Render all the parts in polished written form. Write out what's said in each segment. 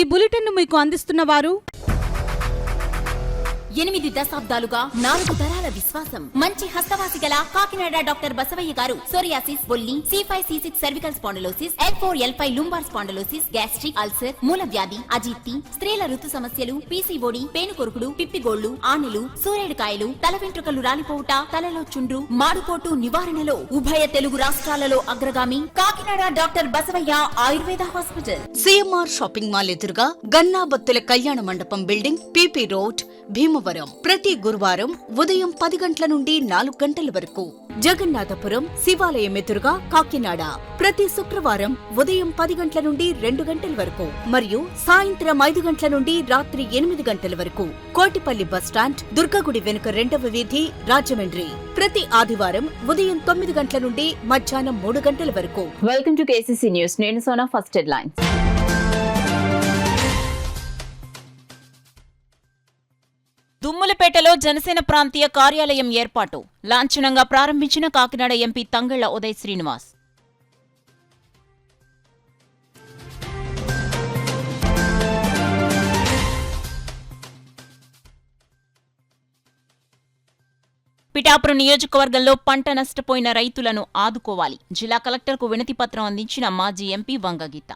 ఈ బులెటిన్ మీకు అందిస్తున్న వారు 8 దశాబ్దాలుగా 4 తరాల విశ్వాసం. మంచి హస్తవాసి గల కాకినాడ డాక్టర్ బసవయ్య గారు సోరియాసిస్, బొల్లి, C5, C6 cervical spondylosis, L4, L5 lumbar spondylosis, gastric ulcer, మూల వ్యాధి, అజీర్తి, స్త్రీల ఋతు సమస్యలు, PCOD, పేనుకొరుకుడు, పిప్పిగోళ్లు, ఆనెలు, సూరేడుకాయలు, తల వెంట్రుకలు రాలిపోవుట, తలలో చుండ్రు, మాడుకోటు నివారణలో ఉభయ తెలుగు రాష్ట్రాలలో అగ్రగామి Kakinada doctor Basavaiah Ayurveda hospital. CMR shopping mall ఎదురుగా గన్నాబత్తుల కళ్యాణ మండపం బిల్డింగ్, PP రోడ్, భీమవరం. ప్రతి గురువారం ఉదయం 10 గంటల నుండి 4 గంటల వరకు. జగన్నాథపురం శివాలయం ఎదురుగా కాకినాడ ప్రతి శుక్రవారం ఉదయం 10 గంటల నుండి 2 గంటల వరకు మరియు సాయంత్రం 5 గంటల నుండి రాత్రి 8 గంటల వరకు. కోటిపల్లి బస్టాండ్, దుర్గగుడి వెనుక 2వ వీధి, రాజమండ్రి. ప్రతి ఆదివారం ఉదయం 9 గంటల నుండి మధ్యాహ్నం 3 గంటల వరకు. Welcome to KCC news. నేను సోనా. First headlines. దుమ్ములపేటలో జనసేన ప్రాంతీయ కార్యాలయం ఏర్పాటు లాంఛనంగా ప్రారంభించిన కాకినాడ ఎంపీ తంగళ్ల ఉదయ్ శ్రీనివాస్. పిఠాపురం నియోజకవర్గంలో పంట నష్టపోయిన రైతులను ఆదుకోవాలి. జిల్లా కలెక్టర్కు వినతి పత్రం అందించిన మాజీ ఎంపీ వంగగీత.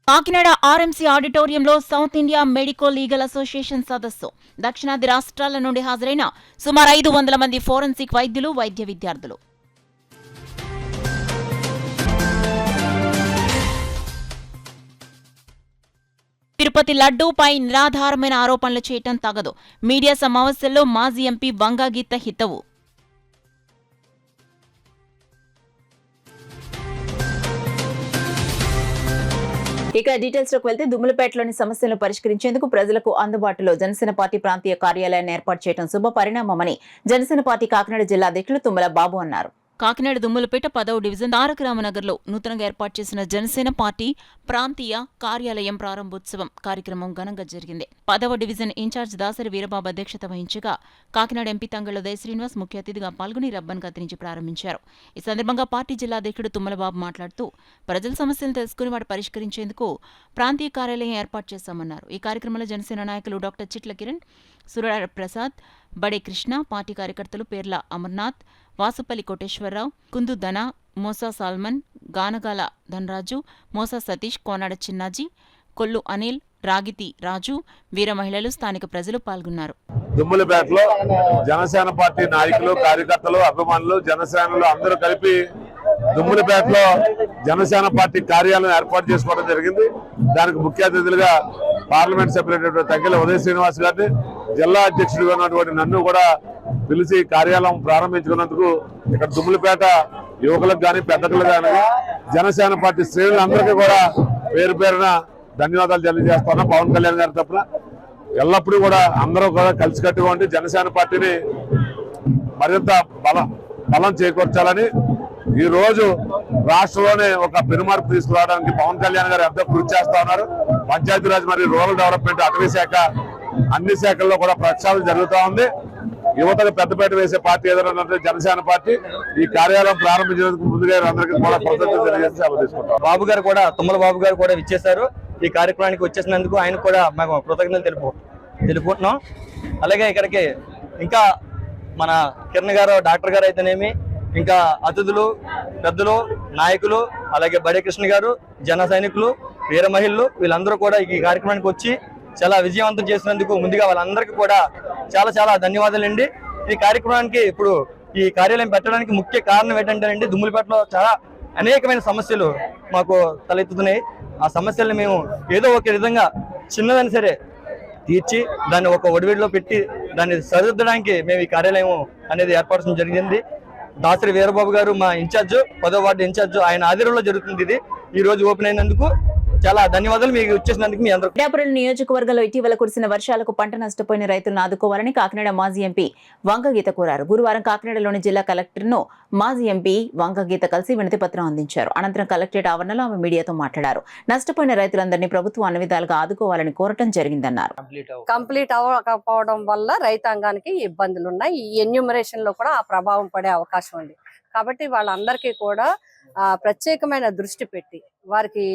కాకినాడ RMC ఆడిటోరియంలో south India medico legal association సదస్సు. దక్షిణాది రాష్ట్రాల నుండి హాజరైన సుమారు 500 మంది ఫోరెన్సిక్ వైద్యులు, వైద్య విద్యార్థులు. తిరుపతి లడ్డూపై నిరాధారమైన ఆరోపణలు చేయటం తగదు. మీడియా సమావేశంలో మాజీ ఎంపీ వంగగీత హితవు. ఇక డీటెయిల్స్ లోకి వెళ్తే దుమ్ములపేటలోని సమస్యలను పరిష్కరించేందుకు ప్రజలకు అందుబాటులో జనసేన పార్టీ ప్రాంతీయ కార్యాలయాన్ని ఏర్పాటు చేయడం శుభ పరిణామమని జనసేన పార్టీ కాకినాడ జిల్లా అధ్యక్షులు తుమ్మల బాబు అన్నారు. కాకినాడ దుమ్ములపేట 10వ డివిజన్ తారక రామనగర్లో నూతనంగా ఏర్పాటు చేసిన జనసేన పార్టీ ప్రాంతీయ కార్యాలయం ప్రారంభోత్సవం కార్యక్రమం ఘనంగా జరిగింది. 10వ డివిజన్ ఇన్ఛార్జ్ దాసరి వీరబాబు అధ్యక్షత వహించగా కాకినాడ ఎంపీ తంగళ్ల ఉదయ్ శ్రీనివాస్ ముఖ్య అతిథిగా పాల్గొని రబ్బన్ కత్తిరించి ప్రారంభించారు. ఈ సందర్భంగా పార్టీ జిల్లా అధ్యక్షుడు తుమ్మలబాబు మాట్లాడుతూ ప్రజల సమస్యలను తెలుసుకుని వాటి పరిష్కరించేందుకు ప్రాంతీయ కార్యాలయం ఏర్పాటు చేశామన్నారు. ఈ కార్యక్రమంలో జనసేన నాయకులు డాక్టర్ చిట్ల కిరణ్, సుర ప్రసాద్, బడే కృష్ణ, పార్టీ కార్యకర్తలు పేర్ల అమర్నాథ్, వాసుపల్లి కోటేశ్వరరావు, కుందు ధన, మోసా సాల్మన్, గానగాల ధనరాజు, మోసా సతీష్, కోనాడ చిన్నాజీ, కొల్లు అనిల్, రాగితి రాజు, వీర మహిళలు, స్థానిక ప్రజలు పాల్గొన్నారు. దుమ్ములపేటలో జనసేన పార్టీ నాయకులు, కార్యకర్తలు, అభిమానులు, జనసేనలు అందరూ కలిపి దుమ్ములపేటలో జనసేన పార్టీ కార్యాలయం ఏర్పాటు చేసుకోవడం జరిగింది. దానికి ముఖ్య అతిథులుగా పార్లమెంట్ సభ్యులు తంగళ్ల ఉదయ్ శ్రీనివాస్ గారిని, జిల్లా అధ్యక్షుడిగా ఉన్నటువంటి నన్ను కూడా పిలిచి కార్యాలయం ప్రారంభించుకున్నందుకు ఇక్కడ దుమ్ములపేట యువకులకు కానీ పెద్దలకు కానీ జనసేన పార్టీ శ్రేణులందరికీ కూడా పేరు పేరున ధన్యవాదాలు తెలియజేస్తున్నా. పవన్ కళ్యాణ్ గారి తరఫున ఎల్లప్పుడూ కూడా అందరూ కూడా కలిసికట్టుగా ఉండి జనసేన పార్టీని మరింత బలం చేకూర్చాలని ఈ రోజు రాష్ట్రంలోనే ఒక పెనుమార్పు తీసుకురావడానికి పవన్ కళ్యాణ్ గారు ఎంతో కృషి చేస్తా ఉన్నారు. పంచాయతీరాజ్ మరియు రూరల్ డెవలప్మెంట్, అటవీ శాఖ, అన్ని శాఖల్లో కూడా ప్రక్షాళన జరుగుతూ ఉంది. యువతకు పెద్దపేట వేసే పార్టీ ఏదైనా జనసేన పార్టీ. ఈ కార్యాలయం ప్రారంభించేందుకు ముందుగా అందరికీ కూడా కృతజ్ఞతలు తెలియజేసి సెలవు తీసుకుంటాం. బాబు గారు కూడా, తుమ్మల బాబు గారు కూడా ఇచ్చేశారు. ఈ కార్యక్రమానికి వచ్చేసినందుకు ఆయన కూడా మేము కృతజ్ఞతలు తెలుపుకుంటున్నాం. అలాగే ఇక్కడికి ఇంకా మన కిరణ్ గారు, డాక్టర్ గారు అయితేనేమి, ఇంకా అతిథులు, పెద్దలు, నాయకులు, అలాగే బడే కృష్ణ గారు, జన సైనికులు, వీర మహిళలు, వీళ్ళందరూ కూడా ఈ కార్యక్రమానికి వచ్చి చాలా విజయవంతం చేసినందుకు ముందుగా వాళ్ళందరికీ కూడా చాలా చాలా ధన్యవాదాలండి. ఈ కార్యక్రమానికి ఇప్పుడు ఈ కార్యాలయం పెట్టడానికి ముఖ్య కారణం ఏంటంటేనండి, దుమ్ములపేటలో చాలా అనేకమైన సమస్యలు మాకు తలెత్తుతున్నాయి. ఆ సమస్యల్ని మేము ఏదో ఒక విధంగా చిన్నదని సరే తీర్చి దాన్ని ఒక ఒడివిడిలో పెట్టి దాన్ని సరిదిద్దడానికి మేము ఈ కార్యాలయం అనేది ఏర్పరచడం జరిగింది. దాసరి వీరబాబు గారు మా ఇన్ఛార్జ్, 10వ వార్డు ఇన్ఛార్జ్, ఆయన ఆధ్వర్యంలో జరుగుతుంది. ఇది ఈ రోజు ఓపెన్ అయినందుకు చాలా ధన్యవాదాలు. మీకు వచ్చేసినందుకు మీ అందరూ. పిఠాపురం నియోజకవర్గంలో ఇటీవల కురిసిన వర్షాలకు పంట నష్టపోయిన రైతులను ఆదుకోవాలని కాకినాడ మాజీ ఎంపీ వంగగీత కోరారు. గురువారం కాకినాడలోని జిల్లా కలెక్టర్ను మాజీ ఎంపీ వంగగీత కలిసి వినతి పత్రం అందించారు. అనంతరం కలెక్టరేట్ ఆవరణలో ఆమె మీడియాతో మాట్లాడారు. నష్టపోయిన రైతులందరినీ ప్రభుత్వం అన్ని విధాలుగా ఆదుకోవాలని కోరటం జరిగిందన్నారు. కంప్లీట్ అవ్వకపోవడం వల్ల రైతాంగానికి ఇబ్బందులు ఉన్నాయి. ఈ ఎన్యూమరేషన్ లో కూడా ఆ ప్రభావం పడే అవకాశం ఉంది. కాబట్టి వాళ్ళందరికీ కూడా ప్రత్యేకమైన దృష్టి పెట్టి వారికి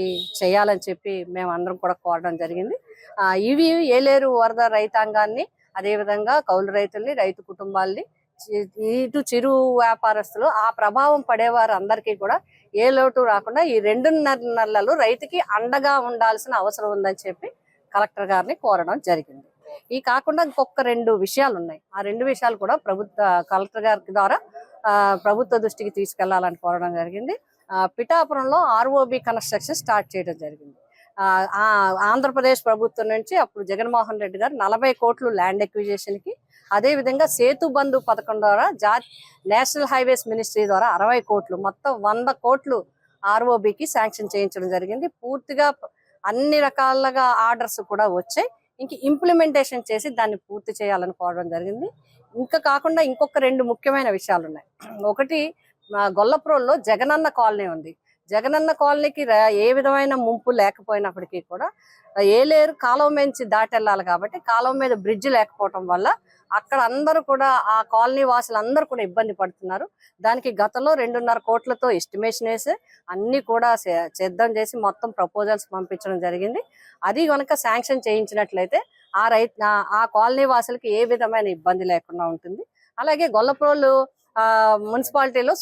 చేయాలని చెప్పి మేము అందరం కూడా కోరడం జరిగింది. ఇవి ఏలేరు వరద రైతాంగాన్ని, అదేవిధంగా కౌలు రైతుల్ని, రైతు కుటుంబాల్ని, ఇటు చిరు వ్యాపారస్తులు, ఆ ప్రభావం పడేవారు అందరికీ కూడా ఏ లోటు రాకుండా ఈ 2.5 నెలలు రైతుకి అండగా ఉండాల్సిన అవసరం ఉందని చెప్పి కలెక్టర్ గారిని కోరడం జరిగింది. ఈ కాకుండా ఇంకొక 2 విషయాలు ఉన్నాయి. ఆ 2 విషయాలు కూడా కలెక్టర్ గారి ద్వారా ప్రభుత్వ దృష్టికి తీసుకెళ్లాలని కోరడం జరిగింది. పిఠాపురంలో ROB కన్స్ట్రక్షన్ స్టార్ట్ చేయడం జరిగింది. ఆంధ్రప్రదేశ్ ప్రభుత్వం నుంచి అప్పుడు జగన్మోహన్ రెడ్డి గారు 40 కోట్లు ల్యాండ్ ఎక్విజిషన్ కి, అదే విధంగా సేతు బంధు పథకం ద్వారా నేషనల్ హైవేస్ మినిస్ట్రీ ద్వారా 60 కోట్లు, మొత్తం 100 కోట్లు ROB కి శాంక్షన్ చేయించడం జరిగింది. పూర్తిగా అన్ని రకాలుగా ఆర్డర్స్ కూడా వచ్చాయి. ఇంక ఇంప్లిమెంటేషన్ చేసి దాన్ని పూర్తి చేయాలని కోరడం జరిగింది. ఇంకా కాకుండా ఇంకొక 2 ముఖ్యమైన విషయాలు ఉన్నాయి. ఒకటి, గొల్లప్రోల్లో జగనన్న కాలనీ ఉంది. జగనన్న కాలనీకి ఏ విధమైన ముంపు లేకపోయినప్పటికీ కూడా ఏలేరు కాలువ నుంచి దాటెళ్ళాలి కాబట్టి కాలువ మీద బ్రిడ్జ్ లేకపోవడం వల్ల అక్కడ అందరూ కూడా, ఆ కాలనీ వాసులు అందరూ కూడా ఇబ్బంది పడుతున్నారు. దానికి గతంలో 2.5 కోట్లతో ఎస్టిమేషన్ వేసి అన్ని కూడా సిద్ధం చేసి మొత్తం ప్రపోజల్స్ పంపించడం జరిగింది. అది కనుక శాంక్షన్ చేయించినట్లయితే ఆ కాలనీ వాసులకి ఏ విధమైన ఇబ్బంది లేకుండా ఉంటుంది. అలాగే గొల్లప్రోలు మున్సిపాలిటీలో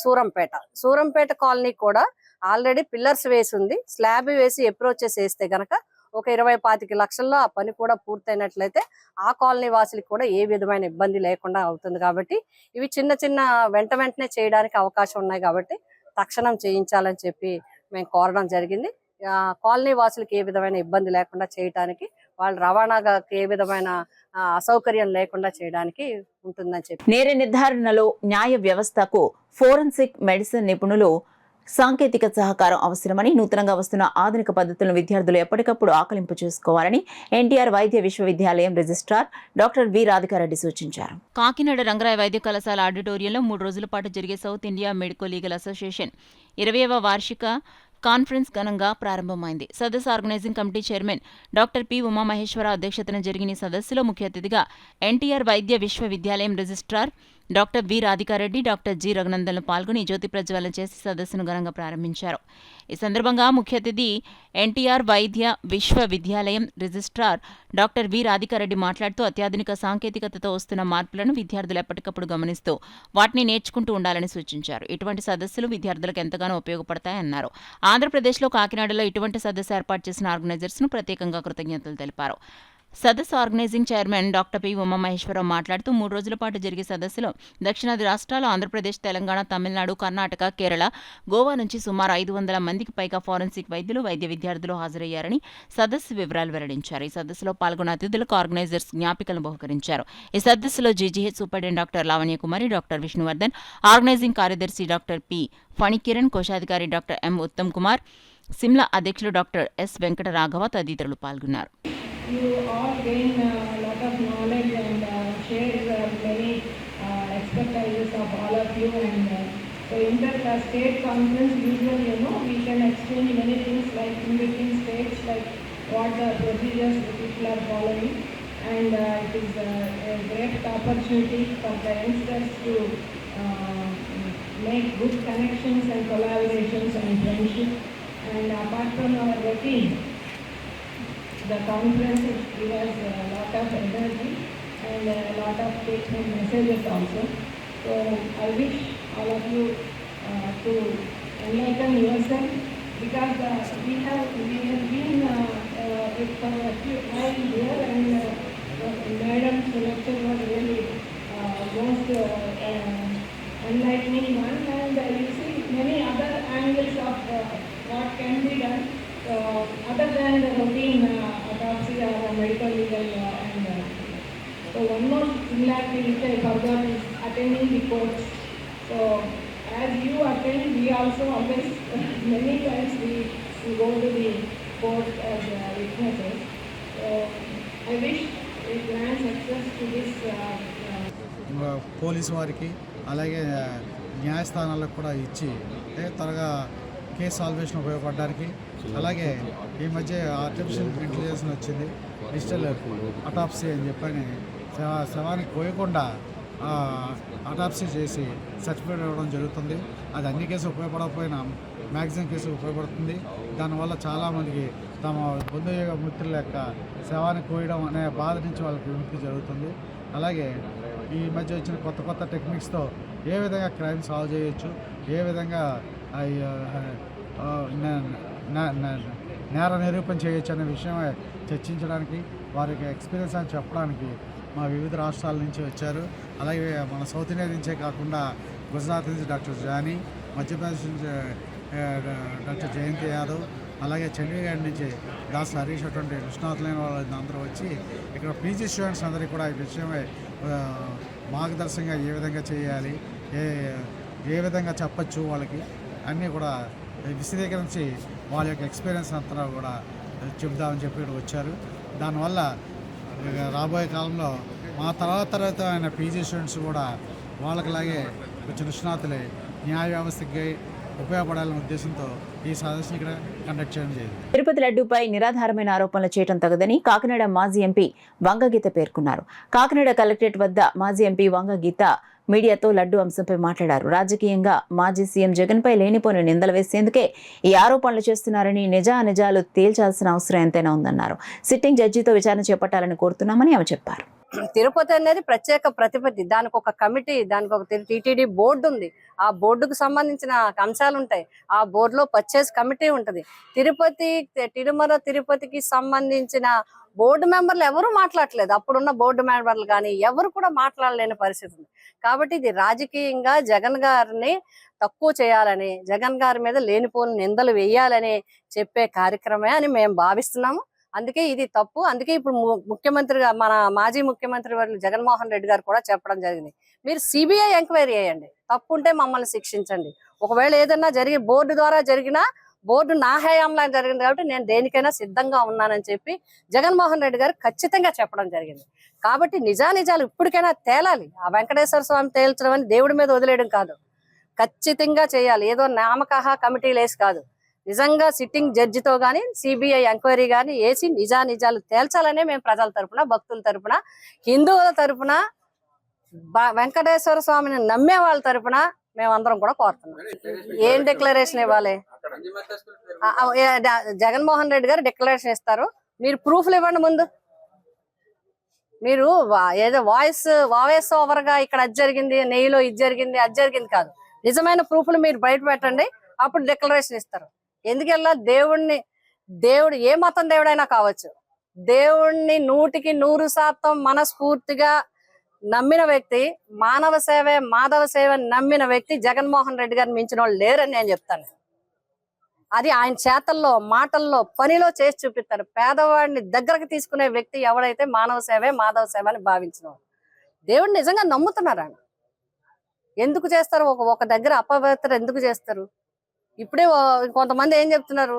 సూరంపేట కాలనీ కూడా ఆల్రెడీ పిల్లర్స్ వేసి ఉంది. స్లాబ్ వేసి అప్రోచెస్ వేస్తే గనక ఒక 20-25 లక్షల్లో ఆ పని కూడా పూర్తయినట్లయితే ఆ కాలనీ వాసులకు కూడా ఏ విధమైన ఇబ్బంది లేకుండా అవుతుంది. కాబట్టి ఇవి చిన్న వెంటనే చేయడానికి అవకాశం ఉన్నాయి. కాబట్టి తక్షణం చేయించాలని చెప్పి మేము కోరడం జరిగింది. కాలనీ వాసులకు ఏ విధమైన ఇబ్బంది లేకుండా చేయడానికి, వాళ్ళ రవాణాగా ఏ విధమైన అసౌకర్యం లేకుండా చేయడానికి ఉంటుందని చెప్పి. నేర నిర్ధారణలో న్యాయ వ్యవస్థకు ఫోరెన్సిక్ మెడిసిన్ నిపుణులు సాంకేతిక సహకారం అవసరమని, నూతనంగా వస్తున్న ఆధునిక పద్ధతులను విద్యార్థులు ఎప్పటికప్పుడు ఆకలింపు చేసుకోవాలని ఎన్టీఆర్ వైద్య విశ్వవిద్యాలయం రిజిస్ట్రార్ డాక్టర్ వి రాధికారెడ్డి సూచించారు. కాకినాడ రంగరాయ వైద్య కళాశాల ఆడిటోరియంలో 3 రోజుల పాటు జరిగే south India medico legal association 20వ వార్షిక కాన్ఫరెన్స్ ఘనంగా ప్రారంభమైంది. సదస్సు organising committee chairman doctor P Umamaheswara అధ్యక్షతన జరిగిన ఈ సదస్సులో ముఖ్య అతిథిగా ఎన్టీఆర్ వైద్య విశ్వవిద్యాలయం registrar doctor V Radhika Reddy, doctor G రఘునందన్లు పాల్గొని జ్యోతి ప్రజ్వలన చేసి సదస్సును ఘనంగా ప్రారంభించారు. ఈ సందర్భంగా ముఖ్య అతిథి ఎన్టీఆర్ వైద్య విశ్వవిద్యాలయం రిజిస్ట్రార్ డాక్టర్ వి రాధికారెడ్డి మాట్లాడుతూ అత్యాధునిక సాంకేతికతతో వస్తున్న మార్పులను విద్యార్థులు ఎప్పటికప్పుడు గమనిస్తూ వాటిని నేర్చుకుంటూ ఉండాలని సూచించారు. ఇటువంటి సదస్సులు విద్యార్థులకు ఎంతగానో ఉపయోగపడతాయన్నారు. ఆంధ్రప్రదేశ్లో కాకినాడలో ఇటువంటి సదస్సు ఏర్పాటు చేసిన ఆర్గనైజర్స్ను ప్రత్యేకంగా కృతజ్ఞతలు తెలిపారు. సదస్సు organising chairman doctor P Umamaheswararao మాట్లాడుతూ 3 రోజుల పాటు జరిగే సదస్సులో దక్షిణాది రాష్ట్రాలు ఆంధ్రప్రదేశ్, తెలంగాణ, తమిళనాడు, కర్ణాటక, కేరళ, గోవా నుంచి సుమారు 500 మందికి పైగా ఫోరెన్సిక్ వైద్యులు, వైద్య విద్యార్థులు హాజరయ్యారని సదస్సు వివరాలు వెల్లడించారు. ఈ సదస్సులో పాల్గొన్న అతిథులకు ఆర్గనైజర్స్ జ్ఞాపికలను బహుకరించారు. ఈ సదస్సులో GGH superintendent doctor Lavanyakumari, doctor Vishnuvardhan, organising కార్యదర్శి డాక్టర్ పి ఫణికిరణ్, కోశాధికారి డాక్టర్ ఎం ఉత్తమ్ కుమార్, సిమ్లా అధ్యక్షులు డాక్టర్ ఎస్ వెంకట రాఘవ తదితరులు పాల్గొన్నారు. You all gain a lot of knowledge and share many expertises of all of you, and so inter-state conference usually, we can exchange many things like in between states, like what the procedures the people are following, and it is a great opportunity for the youngsters to make good connections and collaborations and friendship. And apart from our routine, the conference gives us a lot of energy and a lot of take-home messages also. So I wish all of you to enlighten yourself, because we have been for a few while here, and Madam's lecture was really most enlightening one, and you see many other angles of what can be done. Other than the routine autopsy or medical legal and so one more similarity which I forgot is attending the courts. So as you attend, we also always many times we go to the court as witnesses. So I wish a grand success to this. Police వారికి అలాగే న్యాయస్థానాలకు కూడా ఇచ్చి త్వరగా case salvation ఉపయోగపడడానికి, అలాగే ఈ మధ్య artificial intelligence వచ్చింది, digital autopsy అని చెప్పని శవానికి పోయకుండా అటాప్సీ చేసి సర్టిఫికేట్ ఇవ్వడం జరుగుతుంది. అది అన్ని కేసులు ఉపయోగపడకపోయినా మ్యాక్సిమం కేసులు ఉపయోగపడుతుంది. దానివల్ల చాలామందికి తమ బంధువుల మిత్రుల యొక్క శవాన్ని కోయడం అనే బాధ నుంచి వాళ్ళకి విముక్తి జరుగుతుంది. అలాగే ఈ మధ్య వచ్చిన కొత్త కొత్త టెక్నిక్స్తో ఏ విధంగా క్రైమ్ సాల్వ్ చేయొచ్చు, ఏ విధంగా నేర నిరూపణ చేయొచ్చు అనే విషయమే చర్చించడానికి, వారికి ఎక్స్పీరియన్స్ అని చెప్పడానికి మా వివిధ రాష్ట్రాల నుంచి వచ్చారు. అలాగే మన సౌత్ ఇండియా నుంచే కాకుండా గుజరాత్ నుంచి డాక్టర్ జానీ, మధ్యప్రదేశ్ నుంచి డాక్టర్ జయంతి యాదవ్, అలాగే చండీగఢ్ నుంచి దాస్ హరీష్ అటువంటి నిష్ణాతులైన వాళ్ళు అందరూ వచ్చి ఇక్కడ పీజీ స్టూడెంట్స్ అందరికీ కూడా ఈ విషయమై మార్గదర్శకంగా ఏ విధంగా చేయాలి, ఏ విధంగా చెప్పచ్చు వాళ్ళకి అన్నీ కూడా విశదీకరించి వాళ్ళ యొక్క ఎక్స్పీరియన్స్ అంతా కూడా చెబుదామని చెప్పి ఇక్కడ వచ్చారు. దానివల్ల రాబోయే కాలంలో మా తర్వాత అయిన పీజీ స్టూడెంట్స్ కూడా వాళ్ళకిలాగే కొంచెం నిష్ణాతులే న్యాయ వ్యవస్థకి ఉపయోగపడాలనే ఉద్దేశంతో ఈ సదస్సుని ఇక్కడ కండక్ట్ చేయడం జరిగింది. తిరుపతి లడ్డూపై నిరాధారమైన ఆరోపణలు చేయడం తగదని కాకినాడ మాజీ ఎంపీ వంగగీత పేర్కొన్నారు. కాకినాడ కలెక్టరేట్ వద్ద మాజీ ఎంపీ వంగగీత మీడియాతో లడ్డూ అంశంపై మాట్లాడారు. రాజకీయంగా మాజీ సీఎం జగన్పై లేనిపోని నిందలు వేసేందుకే ఈ ఆరోపణలు చేస్తున్నారని, నిజానిజాలు తేల్చాల్సిన అవసరం ఎంతైనా ఉందన్నారు. సిట్టింగ్ జడ్జితో విచారణ చేపట్టాలని కోరుతున్నామని ఆమె చెప్పారు. తిరుపతి అనేది ప్రత్యేక ప్రతిపత్తి, దానికి ఒక కమిటీ, దానికి ఒక టీటీడీ బోర్డు ఉంది. ఆ బోర్డుకు సంబంధించిన అంశాలు ఉంటాయి. ఆ బోర్డులో పర్చేస్ కమిటీ ఉంటుంది. తిరుమల తిరుపతికి సంబంధించిన బోర్డు మెంబర్లు ఎవరు మాట్లాడలేదు. అప్పుడున్న బోర్డు మెంబర్లు కానీ ఎవరు కూడా మాట్లాడలేని పరిస్థితి ఉంది. కాబట్టి ఇది రాజకీయంగా జగన్ గారిని తక్కువ చేయాలని, జగన్ గారి మీద లేనిపోని నిందలు వేయాలని చెప్పే కార్యక్రమే అని మేము భావిస్తున్నాము. అందుకే ఇది తప్పు. అందుకే ఇప్పుడు ముఖ్యమంత్రిగా మన మాజీ ముఖ్యమంత్రి వారు జగన్మోహన్ రెడ్డి గారు కూడా చెప్పడం జరిగింది, మీరు సిబిఐ ఎంక్వైరీ చేయండి, తప్పు ఉంటే మమ్మల్ని శిక్షించండి. ఒకవేళ ఏదన్నా జరిగి బోర్డు ద్వారా జరిగినా, బోర్డు నా హయాంలో జరిగింది కాబట్టి నేను దేనికైనా సిద్ధంగా ఉన్నానని చెప్పి జగన్మోహన్ రెడ్డి గారు ఖచ్చితంగా చెప్పడం జరిగింది. కాబట్టి నిజానిజాలు ఇప్పటికైనా తేలాలి. ఆ వెంకటేశ్వర స్వామి తేల్చడం అని దేవుడి మీద వదిలేయడం కాదు, ఖచ్చితంగా చేయాలి. ఏదో నామకహా కమిటీలు వేసి కాదు, నిజంగా సిట్టింగ్ జడ్జితో కానీ సిబిఐ ఎంక్వైరీ కానీ వేసి నిజానిజాలు తేల్చాలనే మేము ప్రజల తరపున, భక్తుల తరపున, హిందువుల తరపున, వెంకటేశ్వర స్వామిని నమ్మే వాళ్ళ తరపున మేమందరం కూడా కోరుతున్నాం. ఏం డిక్లరేషన్ ఇవ్వాలి? జగన్మోహన్ రెడ్డి గారు డిక్లరేషన్ ఇస్తారు, మీరు ప్రూఫ్లు ఇవ్వండి. ముందు మీరు ఏదో వాయిస్ ఓవర్ గా ఇక్కడ అది జరిగింది, నెయ్యిలో ఇది జరిగింది, అది జరిగింది కాదు, నిజమైన ప్రూఫ్లు మీరు బయట పెట్టండి, అప్పుడు డిక్లరేషన్ ఇస్తారు. ఎందుకల్లా దేవుడు ఏ మతం దేవుడైనా కావచ్చు, దేవుణ్ణి 100% మనస్ఫూర్తిగా నమ్మిన వ్యక్తి, మానవ సేవే మాధవ సేవ నమ్మిన వ్యక్తి జగన్మోహన్ రెడ్డి గారిని మించిన వాళ్ళు లేరని నేను చెప్తాను. అది ఆయన చేతల్లో, మాటల్లో, పనిలో చేసి చూపిస్తారు. పేదవాడిని దగ్గరకు తీసుకునే వ్యక్తి ఎవడైతే మానవ సేవే మాధవ సేవ అని భావించిన దేవుడిని నిజంగా నమ్ముతున్నారు. ఆయన ఎందుకు చేస్తారు? ఒక దగ్గర అపవిత్ర ఎందుకు చేస్తారు? ఇప్పుడే కొంతమంది ఏం చెప్తున్నారు,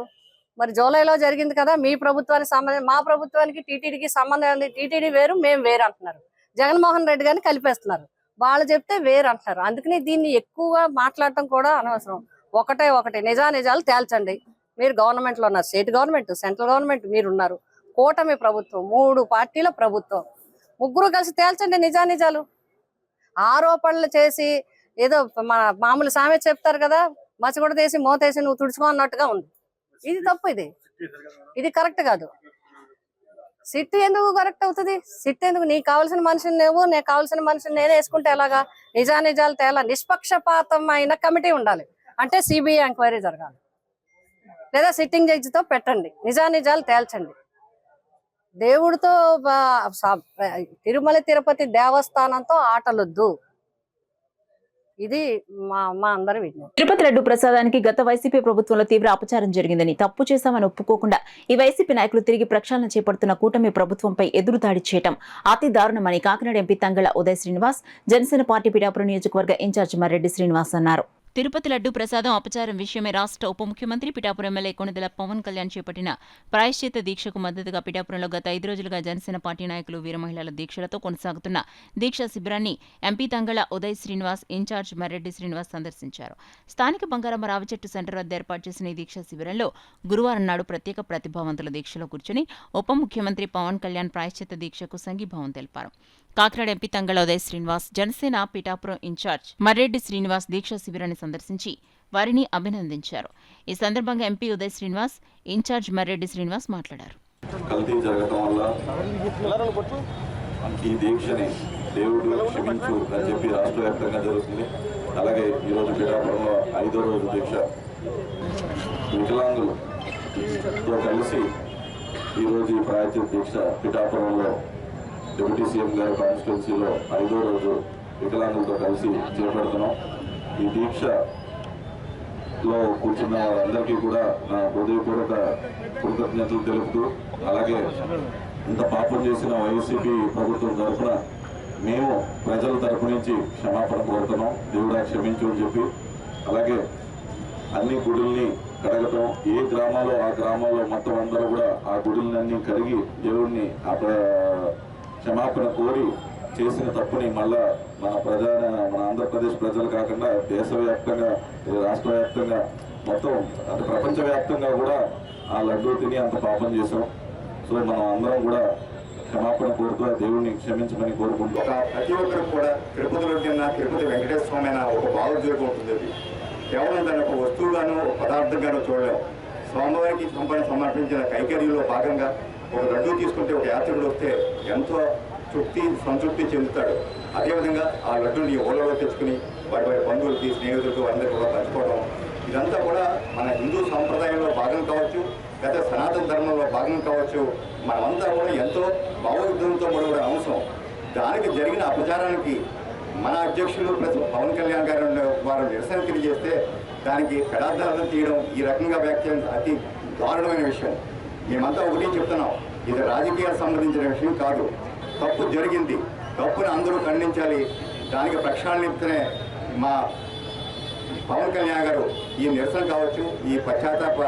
మరి జూలైలో జరిగింది కదా, మీ ప్రభుత్వానికి సంబంధం, మా ప్రభుత్వానికి టీటీడీకి సంబంధం ఉంది, టీటీడీ వేరు మేము వేరు అంటున్నారు. జగన్మోహన్ రెడ్డి గారిని కలిపేస్తున్నారు. వాళ్ళు చెప్తే వేరు అంటున్నారు. అందుకని దీన్ని ఎక్కువగా మాట్లాడటం కూడా అనవసరం. ఒకటే నిజానిజాలు తేల్చండి. మీరు గవర్నమెంట్ లో ఉన్నారు, స్టేట్ గవర్నమెంట్, సెంట్రల్ గవర్నమెంట్ మీరు ఉన్నారు, కూటమి ప్రభుత్వం, 3 పార్టీల ప్రభుత్వం, ముగ్గురు కలిసి తేల్చండి నిజానిజాలు. ఆరోపణలు చేసి ఏదో మన మామూలు సామెత చెప్తారు కదా, మచ్చగొడ తీసి మోతేసి నువ్వు తుడుచుకో అన్నట్టుగా ఉంది. ఇది తప్పు, ఇది కరెక్ట్ కాదు. సిట్ ఎందుకు కరెక్ట్ అవుతుంది? సిట్ ఎందుకు? నీకు కావాల్సిన మనిషిని నువ్వు, నేను కావాల్సిన మనిషిని నేనే వేసుకుంటే ఎలాగా? నిజానిజాలు తేలా, నిష్పక్షపాతమైన కమిటీ ఉండాలి. అంటే సిబిఐ ఎంక్వైరీ జరగాలి, లేదా సిట్టింగ్ జడ్జితో పెట్టండి, నిజానిజాలు తేల్చండి. దేవుడితో తిరుమల తిరుపతి దేవస్థానంతో ఆటలొద్దు. ఇది మా అందరి విజ్ఞప్తి. తిరుపతి లడ్డు ప్రసాదానికి గత వైసీపీ ప్రభుత్వంలో తీవ్ర అపచారం జరిగిందని, తప్పు చేశామని ఒప్పుకోకుండా ఈ వైసీపీ నాయకులు తిరిగి ప్రక్షాళన చేపడుతున్న కూటమి ప్రభుత్వంపై ఎదురుదాడి చేయడం అతి దారుణమని కాకినాడ ఎంపీ తంగళ్ల ఉదయ్ శ్రీనివాస్, జనసేన పార్టీ పిఠాపురం నియోజకవర్గ ఇన్ఛార్జ్ మర్రెడ్డి శ్రీనివాస్ అన్నారు. తిరుపతి లడ్డు ప్రసాదం అపచారం విషయమై రాష్ట్ర ఉప ముఖ్యమంత్రి పిఠాపురం ఎమ్మెల్యే కొణిదెల పవన్ కళ్యాణ్ చేపట్టిన ప్రాయశ్చిత్త దీక్షకు మద్దతుగా పిఠాపురంలో గత 5 రోజులుగా జనసేన పార్టీ నాయకులు, వీర మహిళల దీక్షలతో కొనసాగుతున్న దీక్షా శిబిరాన్ని ఎంపీ తంగళ్ల ఉదయ్ శ్రీనివాస్, ఇన్ఛార్జ్ మర్రెడ్డి శ్రీనివాస్ సందర్శించారు. స్థానిక బంగారమ్మ రావిచెట్టు సెంటర్ వద్ద ఏర్పాటు చేసిన ఈ దీక్షా శిబిరంలో గురువారం నాడు ప్రత్యేక ప్రతిభావంతుల దీక్షలో కూర్చుని ఉప ముఖ్యమంత్రి పవన్ కళ్యాణ్ ప్రాయశ్చిత్త దీక్షకు సంఘీభావం తెలిపారు. కాకినాడ ఎంపీ తంగళ ఉదయ్ శ్రీనివాస్, జనసేన పిఠాపురం ఇన్ఛార్జ్ మర్రెడ్డి శ్రీనివాస్ దీక్షా శిబిరాన్ని సందర్శించి వారిని అభినందించారు. ఈ సందర్భంగా ఎంపీ ఉదయ్ శ్రీనివాస్, ఇన్ఛార్జ్ మర్రెడ్డి శ్రీనివాస్ మాట్లాడారు. కల్తీ జరగటం వల్ల ఈ దీక్షని దేవుడు క్షమించు అని చెప్పి రాష్ట్ర వ్యాప్తంగా జరుగుతుంది. అలాగే ఈరోజు పిఠాపురంలో 5వ రోజు దీక్ష వికలాంగులతో కలిసి ఈరోజు ఈ ప్రాయశ్చిత దీక్ష పిఠాపురంలో డిప్యూటీ సీఎం గారి కాన్స్టిట్యున్సీలో 5వ రోజు వికలాంగులతో కలిసి చేపడుతున్నాం. ఈ దీక్షలో కూర్చున్న వారందరికీ కూడా నా హృదయపూర్వక కృతజ్ఞతలు తెలుపుతూ, అలాగే ఇంత పాపం చేసిన వైసీపీ ప్రభుత్వం తరఫున మేము ప్రజల తరఫు నుంచి క్షమాపణ కోరుతున్నాం. దేవుడా క్షమించు అని చెప్పి, అలాగే అన్ని గుడుల్ని కడగటం, ఏ గ్రామాల్లో ఆ గ్రామాల్లో మొత్తం అందరూ కూడా ఆ గుడులన్నీ కడిగి దేవుడిని క్షమాపణ కోరి చేసిన తప్పుని మళ్ళా మన ఆంధ్రప్రదేశ్ ప్రజలు కాకుండా దేశవ్యాప్తంగా, రాష్ట్ర వ్యాప్తంగా, మొత్తం అంటే ప్రపంచవ్యాప్తంగా కూడా ఆ లడ్డూ తిని అంత పాపం చేసాం. సో మనం అందరం కూడా క్షమాపణ కోరుతూ దేవుడిని క్షమించమని కోరుకుంటూ, ప్రతి ఒక్కరికి కూడా తిరుపతిలో తిరుపతి వెంకటేశ్వర స్వామి అయినా ఒక భావోద్వేగం ఉంటుంది. అది కేవలం దాని ఒక వస్తువుగానో ఒక పదార్థంగానో చూడలేము. స్వామివారికి సమర్పించిన కైకర్యంలో భాగంగా ఒక లడ్డూ తీసుకుంటే ఒక యాత్రికుడు వస్తే ఎంతో సంతృప్తి చెందుతాడు. అదేవిధంగా ఆ లడ్డూని ఓలలో తెచ్చుకుని వారి బంధువులకి, స్నేహితులకు అందరికీ కూడా పంచుకోవడం, ఇదంతా కూడా మన హిందూ సాంప్రదాయంలో భాగం కావచ్చు, లేదా సనాతన ధర్మంలో భాగం కావచ్చు. మనమంతా కూడా ఎంతో భావోద్వేగంతో కూడా అంశం. దానికి జరిగిన అపచారానికి మన అధ్యక్షులు పవన్ కళ్యాణ్ గారు వారు నిరసన తెలియజేస్తే దానికి పెడార్థాలను తీయడం, ఈ రకంగా వ్యాఖ్యానం అతి దారుణమైన విషయం. మేమంతా ఒకటి చెప్తున్నాం, ఇది రాజకీయాలకు సంబంధించిన విషయం కాదు. తప్పు జరిగింది, తప్పుని అందరూ ఖండించాలి. దానికి ప్రక్షాళననే మా పవన్ కళ్యాణ్ గారు ఈ నిరసన కావచ్చు, ఈ పశ్చాత్తాప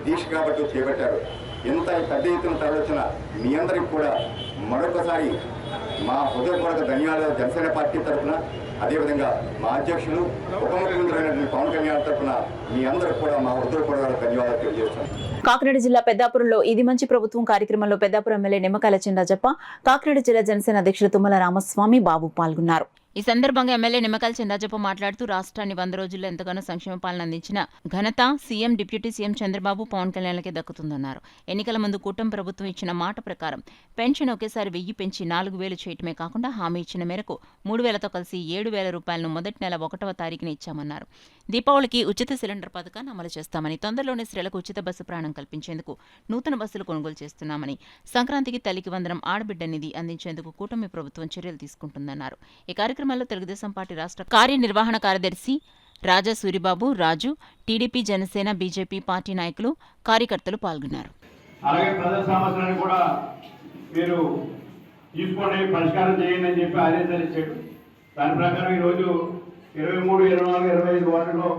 దీక్ష కాబట్టి చేపట్టారు. ఇంత పెద్ద ఎత్తున తరలించిన మీ అందరికి కూడా మరొకసారి మా హృదయపూర్వక ధన్యవాదాలు జనసేన పార్టీ తరఫున, అదేవిధంగా మా అధ్యక్షులు ఉప ముఖ్యమంత్రి అయినటువంటి పవన్ కళ్యాణ్ తరఫున మీ అందరికి కూడా మా హృదయపూర్వక ధన్యవాదాలు తెలియజేస్తాం. కాకినాడ జిల్లా పెద్దాపురంలో ఇది మంచి ప్రభుత్వం కార్యక్రమంలో పెద్దాపురం ఎమ్మెల్యే నిమ్మకాయల చెండాజప్ప, కాకినాడ జిల్లా జనసేన అధ్యక్షులు తుమ్మల రామస్వామి బాబు పాల్గొన్నారు. ఈ సందర్భంగా ఎమ్మెల్యే నిమ్మకాయల చెండాజప్ప మాట్లాడుతూ రాష్ట్రాన్ని 100 రోజుల్లో ఎంతగానో సంక్షేమ పాలన అందించిన ఘనత CM, deputy CM Chandrababu, Pawan కళ్యాణ్లకే దక్కుతుందన్నారు. ఎన్నికల ముందు కూటమి ప్రభుత్వం ఇచ్చిన మాట ప్రకారం పెన్షన్ ఒకేసారి 1000 పెంచి 4000 చేయటమే కాకుండా హామీ ఇచ్చిన మేరకు 3000తో కలిసి 7000 రూపాయలను మొదటి నెల 1వ తారీఖున ఇచ్చామన్నారు. దీపావళికి ఉచిత సిలిండర్ పథకాన్ని అమలు చేస్తామని, తొందరలోనే స్త్రీలకు ఉచిత బస్సు ప్రయాణం కల్పించేందుకు నూతన బస్సులు కొనుగోలు చేస్తున్నామని, సంక్రాంతికి తల్లికి వందనం ఆడబిడ్డ నిధి అందించేందుకు కూటమి ప్రభుత్వం చర్యలు తీసుకుంటుందన్నారు. ఈ కార్యక్రమంలో తెలుగుదేశం పార్టీ రాష్ట్ర కార్యనిర్వహణ కార్యదర్శి రాజా సూరిబాబు, రాజు, టీడీపీ, జనసేన, బీజేపీ పార్టీ నాయకులు, కార్యకర్తలు పాల్గొన్నారు. అలాగే ప్రజల సమస్యలను కూడా మీరు తీసుకోండి, పరిష్కారం చేయండి అని చెప్పి ఆదేశాలు ఇచ్చాడు. దాని ప్రకారం ఈరోజు 23, 24, 25 వార్డులో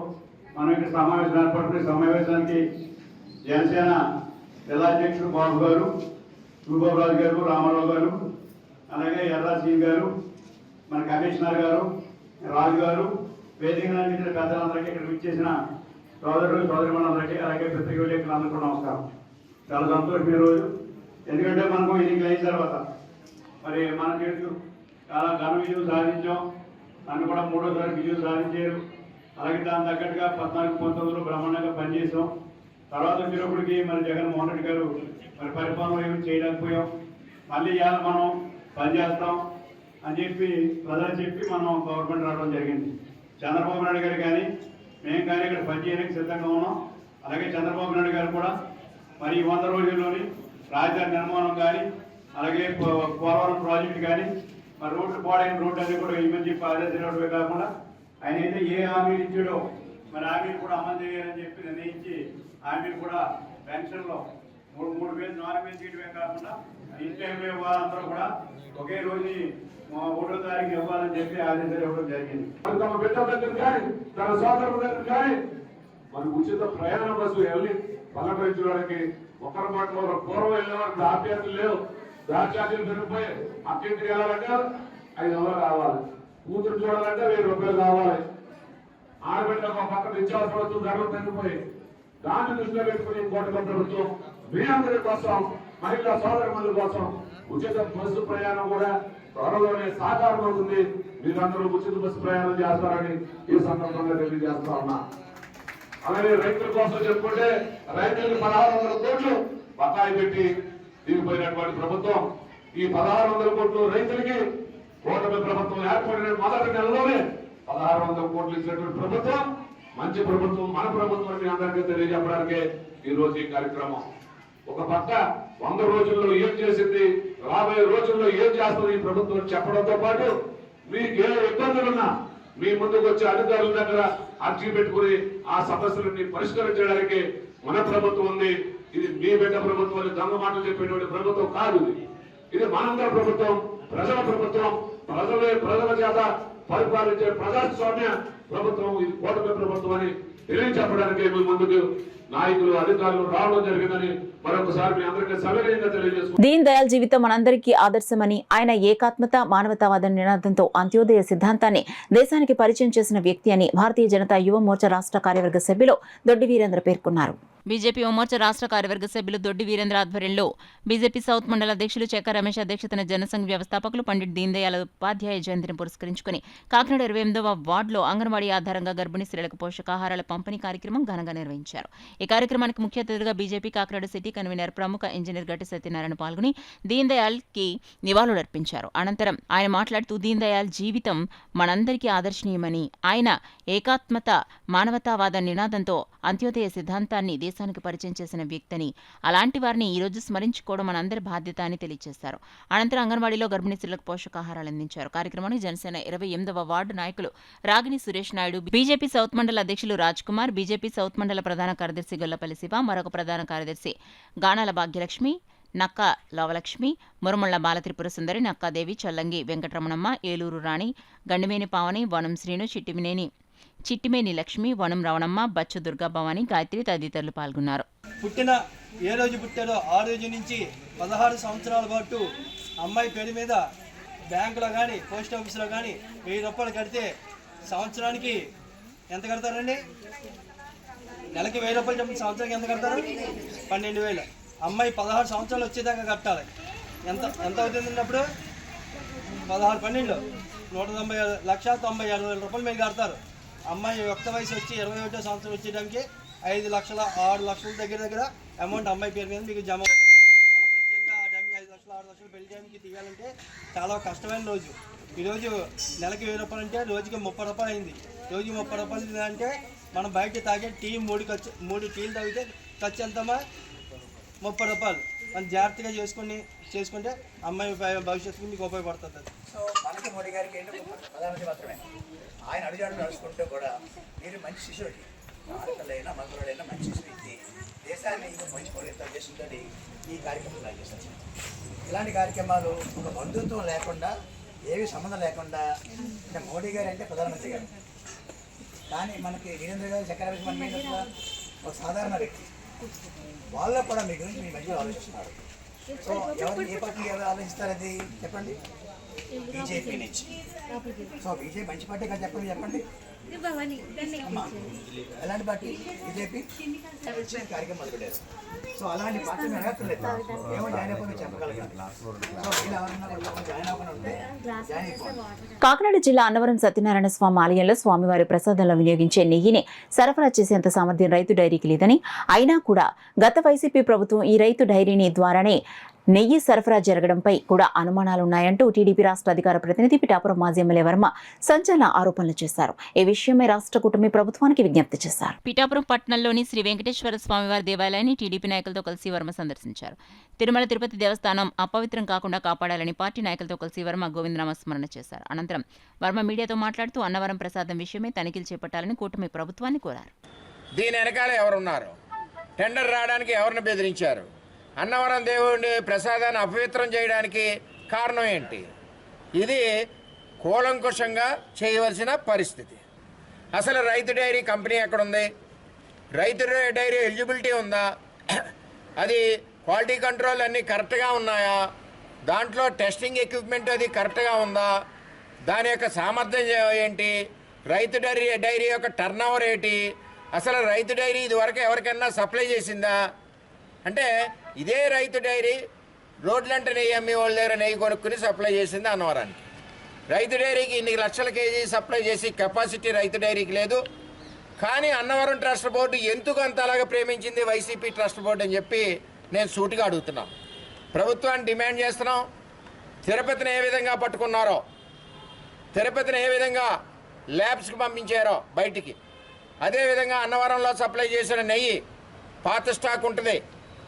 మనం ఇక్కడ సమావేశం ఏర్పడుతున్న సమావేశానికి జనసేన జిల్లా అధ్యక్షుడు బాబు గారు, సూబాబురాజు గారు, రామారావు గారు, అలాగే ఎర్రాసీన్ గారు, మన కమిషనర్ గారు, రాజు గారు, వేదిక ఇతర పెద్దలందరికీ ఇక్కడ విచ్చేసిన సోదరులు, సోదరిమణులందరికీ, అలాగే పత్రిక విలేకరులందరూ కూడా నమస్కారం. చాలా సంతోషం ఈరోజు. ఎందుకంటే మనకు ఎన్నికలు అయిన తర్వాత మరి మనం తెలుసు చాలా ఘన విజయం సాధించాం. నన్ను కూడా 3వ విజయం సాధించారు. అలాగే దాని తగ్గట్టుగా 14, 19లో బ్రహ్మాండంగా పనిచేసాం. తర్వాత వచ్చినప్పటికీ మరి జగన్మోహన్ రెడ్డి గారు మరి పరిపాలన ఏమి చేయలేకపోయాం. మళ్ళీ ఇవాళ మనం పనిచేస్తాం అని చెప్పి ప్రజలు చెప్పి మనం గవర్నమెంట్ రావడం జరిగింది. చంద్రబాబు నాయుడు గారు కానీ మేము కానీ ఇక్కడ పనిచేయడానికి సిద్ధంగా ఉన్నాం. అలాగే చంద్రబాబు నాయుడు గారు కూడా మరి 100 రోజుల్లోని రాజధాని నిర్మాణం కానీ, అలాగే పోలవరం ప్రాజెక్టు కానీ, మరి రోడ్లు పాడైన రోడ్డు అన్ని కూడా ఇవ్వని చెప్పి ఆదేశాలు కాకుండా ఆయన అయితే ఏ హామీలు ఇచ్చాడో మరి హామీలు కూడా అమలు చేయాలని చెప్పి నిర్ణయించి హామీలు కూడా పెన్షన్లో 3,000, 4,000 చేయడమే కాకుండా ఇంట్లో వాళ్ళందరూ కూడా ఒకే రోజు 1వ తారీఖు ఇవ్వాలని చెప్పి ఆదేశాలు ఇవ్వడం జరిగింది. తమ బిడ్డల దగ్గర కానీ తన సోదరుల దగ్గర కానీ మనకు ఉచిత ప్రయాణ బస్సు వెళ్ళి పలకరించడానికి ఒకరి మాటలో పూర్వం వెళ్ళే వరకు ఆప్యాయతలు లేవు. దాచార్యులు పెరిగిపోయి అక్కింటికి వెళ్ళాలంటే 500 కావాలి, కూతురు చూడాలంటే 1000 రూపాయలు కావాలి. ఆడబిడ్డ ఒక పక్క నిత్యావసర ధరలు పెరిగిపోయి దాన్ని దృష్టిలో పెట్టుకుని కోటల ప్రభుత్వం మీ అందరి కోసం మహిళా సోదరుల కోసం ఉచిత బస్సు ప్రయాణం కూడా త్వరలోనే సాకారం అవుతుంది. మీరందరూ ఉచిత బస్సు ప్రయాణం చేస్తారని ఈ సందర్భంగా తెలియజేస్తా ఉన్నా. అలాగే రైతుల కోసం చెప్పుకుంటే రైతులకు 1600 కోట్లు బకాయి పెట్టి దిగిపోయినటువంటి ప్రభుత్వం ఈ 1600 కోట్లు రైతులకి కూటమి ప్రభుత్వం ఏర్పడిన మొదటి నెలలోనే 1600 కోట్లు ఇచ్చినటువంటి ప్రభుత్వం మంచి ప్రభుత్వం, మన ప్రభుత్వం మీ అందరికీ తెలియజెప్పడానికే ఈ రోజు ఈ కార్యక్రమం. ఒక పక్క 100 రోజుల్లో ఏం చేసింది, రాబోయే రోజుల్లో ఏం చేస్తుంది ఈ ప్రభుత్వం చెప్పడంతో పాటు మీకు ఏ ఇబ్బందులున్నా మీ ముందుకు వచ్చే అధికారుల దగ్గర అర్జీ పెట్టుకుని ఆ సమస్యలన్నీ పరిష్కరించడానికి మన ప్రభుత్వం ఉంది. ఇది మీ బిడ్డ ప్రభుత్వం, దొంగ మాటలు చెప్పేటువంటి ప్రభుత్వం కాదు. ఇది మనందరి ప్రభుత్వం, ప్రజల ప్రభుత్వం, ప్రజల చేత పరిపాలించే ప్రజాస్వామ్య ప్రభుత్వం. ఇది కూటమి ప్రభుత్వం అని తెలియచెప్పడానికి మీ ముందుకు నాయకులు, అధికారులు రావడం జరిగిందని మరొకసారి మీ అందరికీ సవినయంగా తెలియజేసుకుంటున్నాను. దీన్ దయాళ్ జీవితం మనందరికీ ఆదర్శమని, ఆయన ఏకాత్మత, మానవతావాదం నినాదంతో అంత్యోదయ సిద్ధాంతాన్ని దేశానికి పరిచయం చేసిన వ్యక్తి అని భారతీయ జనతా యువ మోర్చా రాష్ట్ర కార్యవర్గ సభ్యులు దొడ్డి వీరేంద్ర పేర్కొన్నారు. బీజేపీ యువమోర్చా రాష్ట్ర కార్యవర్గ సభ్యులు దొడ్డి వీరేంద్ర ఆధ్వర్యంలో బీజేపీ సౌత్ మండల అధ్యక్షులు చెక్క రమేష్ అధ్యక్షతన జనసంఘ్ వ్యవస్థాపకులు పండిట్ దీన్ దయాళ్ ఉపాధ్యాయ జయంతిని పురస్కరించుకుని కాకినాడ 28వ వార్డులో అంగన్వాడీ ఆధారంగా గర్భిణీ స్త్రీలకు పోషకాహారాల పంపిణీ కార్యక్రమం ఘనంగా నిర్వహించారు. ఈ కార్యక్రమానికి ముఖ్య అతిథిగా బీజేపీ కాకినాడ సిటీ కన్వీనర్ ప్రముఖ ఇంజనీర్ గట్టి సత్యనారాయణ పాల్గొని దీన్ దయాళ్ కి నివాళులర్పించారు. అనంతరం ఆయన మాట్లాడుతూ దీన్ దయాళ్ జీవితం మనందరికీ ఆదర్శనీయమని, ఆయన ఏకాత్మత, మానవతావాద నినాదంతో అంత్యోదయ సిద్ధాంతాన్ని దేశానికి పరిచయం చేసిన వ్యక్తిని, అలాంటి వారిని ఈ రోజు స్మరించుకోవడం మనందరి బాధ్యత అని తెలియజేశారు. అనంతరం అంగన్వాడీలో గర్భిణీ స్త్రీలకు పోషకాహారాలు అందించారు. కార్యక్రమాన్ని జనసేన 28వ వార్డు నాయకులు రాగిని సురేష్ నాయుడు, బీజేపీ సౌత్ మండల అధ్యక్షులు రాజ్ కుమార్, బీజేపీ సౌత్ మండల ప్రధాన కార్యదర్శి గొల్లపల్లి శివ, మరొక ప్రధాన కార్యదర్శి గానాల భాగ్యలక్ష్మి, నక్కా లవలక్ష్మి, మురమళ్ల బాలత్రిపుర సుందరి, నక్కాదేవి, చల్లంగి వెంకటరమణమ్మ, ఏలూరు రాణి, గండిమేని పావని, వనం శ్రీను, చిట్టిమేని లక్ష్మి, వనం రవణమ్మ, బచ్చు దుర్గా భవాని, గాయత్రి తదితరులు పాల్గొన్నారు. పుట్టిన ఏ రోజు పుట్టాడో ఆ రోజు నుంచి 16 సంవత్సరాల పాటు అమ్మాయి పేరు మీద బ్యాంకులో కానీ పోస్ట్ ఆఫీస్లో కానీ 1000 రూపాయలు కడితే సంవత్సరానికి ఎంత కడతారండి? నెలకి 1000 రూపాయలు చెప్పిన సంవత్సరానికి ఎంత కడతారు? 12,000. అమ్మాయి 16 సంవత్సరాలు వచ్చేదాకా కట్టాలి. ఎంత అవుతుంది అప్పుడు? 16 12 1,90,96,000 రూపాయలు మీరు కడతారు. అమ్మాయి యుక్త వయసు వచ్చి 21వ సంవత్సరం వచ్చేయడానికి 5 లక్షల 6 లక్షల దగ్గర అమౌంట్ అమ్మాయి పేరు మీద మీకు జమ అవుతుంది. మనం ప్రత్యేకంగా ఆ టైంకి 5 లక్షలు 6 లక్షలు పెళ్లి టైంకి తీయాలంటే చాలా కష్టమైన రోజు. ఈరోజు నెలకి 1000 రూపాయలు అంటే రోజుకి 30 రూపాయలు అయింది. రోజుకి 30 రూపాయలు అంటే మనం బయట తాగే టీ 3 టీలు తాగితే ఖర్చు ఎంతమ్మా? 30 రూపాయలు. మనం జాగ్రత్తగా చేసుకుంటే అమ్మాయి భవిష్యత్తుకి మీకు ఉపయోగపడుతుంది. సో మనకి మోడీ గారికి ఏంటో ప్రధానమంత్రి మాత్రమే ఆయన అడుగుజాడు నడుచుకుంటూ కూడా మీరు మంచి శిశువుకి ఆడపిల్లైనా మగవాళ్ళైనా మంచి శిశువు ఇచ్చి దేశాన్ని ఇంకా మంచి పరిగెత్తాలు చేస్తుంటే ఈ కార్యక్రమాలు చేస్తారు. ఇలాంటి కార్యక్రమాలు ఒక బంధుత్వం లేకుండా, ఏవి సంబంధం లేకుండా, అంటే మోడీ గారు అంటే ప్రధానమంత్రి గారు, కానీ మనకి వీరేంద్ర గారు చక్రవర్తి మనకి ఒక సాధారణ వ్యక్తి. వాళ్ళలో కూడా మీ గురించి మీ మధ్యలో ఆలోచిస్తున్నారు. సో ఎవరు ఏ పార్టీ ఎవరు ఆలోచిస్తారు అది చెప్పండి? బీజేపీ నుంచి. సో బీజేపీ మంచి పార్టీ కదా చెప్పండి. ఎలాంటి పార్టీ? బీజేపీ కార్యక్రమం మొదలుపెట్టారు. సో అలాంటి పార్టీ మేము అడగట్లేదు, ఏమో జాయిన్ అయిపోయి చెప్పగలిగాం. సో వీళ్ళు ఎవరన్నా జాయిన్ అవ్వకుండా ఉంటే జాయిన్ అయిపోండి. కాకినాడ జిల్లా అన్నవరం సత్యనారాయణ స్వామి ఆలయంలో స్వామివారి ప్రసాదంలో వినియోగించే నెయ్యిని సరఫరా చేసేంత సామర్థ్యం రైతు డైరీకి లేదని, అయినా కూడా గత వైసీపీ ప్రభుత్వం ఈ రైతు డైరీని ద్వారానే నెయ్యి సరఫరా జరగడంపై కూడా అనుమానాలున్నాయంటూ టీడీపీ రాష్ట్ర అధికార ప్రతినిధి పిఠాపురం మాజీ ఎమ్మెల్యే వర్మ సంచలన ఆరోపణలు చేశారు. ఈ విషయమై రాష్ట్ర కూటమి ప్రభుత్వానికి విజ్ఞప్తి చేశారు. పిఠాపురం పట్టణంలోని శ్రీ వెంకటేశ్వర స్వామివారి దేవాలయాన్ని టీడీపీ నాయకులతో కలిసి వర్మ సందర్శించారు. తిరుమల తిరుపతి దేవస్థానం అపవిత్రం కాకుండా కాపాడాలని పార్టీ నాయకులతో కలిసి వర్మ గోవిందనామస్మరణ చేశారు. అనంతరం వర్మ మీడియాతో మాట్లాడుతూ అన్నవరం ప్రసాదం విషయమై తనిఖీలు చేపట్టాలని కూటమి ప్రభుత్వాన్ని కోరారు. దీని వెనకాల ఎవరున్నారు? టెండర్ రావడానికి ఎవరిని బెదిరించారు? అన్నవరం దేవుడి ప్రసాదాన్ని అపవిత్రం చేయడానికి కారణం ఏంటి? ఇది కూలంకుషంగా చేయవలసిన పరిస్థితి. అసలు రైతు డైరీ కంపెనీ ఎక్కడుంది? రైతు డైరీ ఎలిజిబిలిటీ ఉందా? అది క్వాలిటీ కంట్రోల్ అన్నీ కరెక్ట్గా ఉన్నాయా? దాంట్లో టెస్టింగ్ ఎక్విప్మెంట్ అది కరెక్ట్గా ఉందా? దాని యొక్క సామర్థ్యం ఏంటి? రైతు డైరీ యొక్క టర్న్ ఓవర్ ఏంటి? అసలు రైతు డైరీ ఇదివరకు ఎవరికైనా సప్లై చేసిందా? అంటే ఇదే రైతు డైరీ రోడ్లంటే నెయ్యి అమ్మే వాళ్ళ దగ్గర నెయ్యి కొనుక్కుని సప్లై చేసింది అన్నవరానికి. రైతు డైరీకి ఇన్ని లక్షల కేజీ సప్లై చేసి కెపాసిటీ రైతు డైరీకి లేదు. కానీ అన్నవరం ట్రస్ట్ బోర్డు ఎందుకు అంత అలాగా ప్రేమించింది వైసీపీ ట్రస్ట్ బోర్డు అని చెప్పి నేను సూటిగా అడుగుతున్నాం. ప్రభుత్వాన్ని డిమాండ్ చేస్తున్నాం. తిరుపతిని ఏ విధంగా పట్టుకున్నారో, తిరుపతిని ఏ విధంగా ల్యాబ్స్కి పంపించారో బయటికి, అదేవిధంగా అన్నవరంలో సప్లై చేసిన నెయ్యి పాత స్టాక్ ఉంటుంది.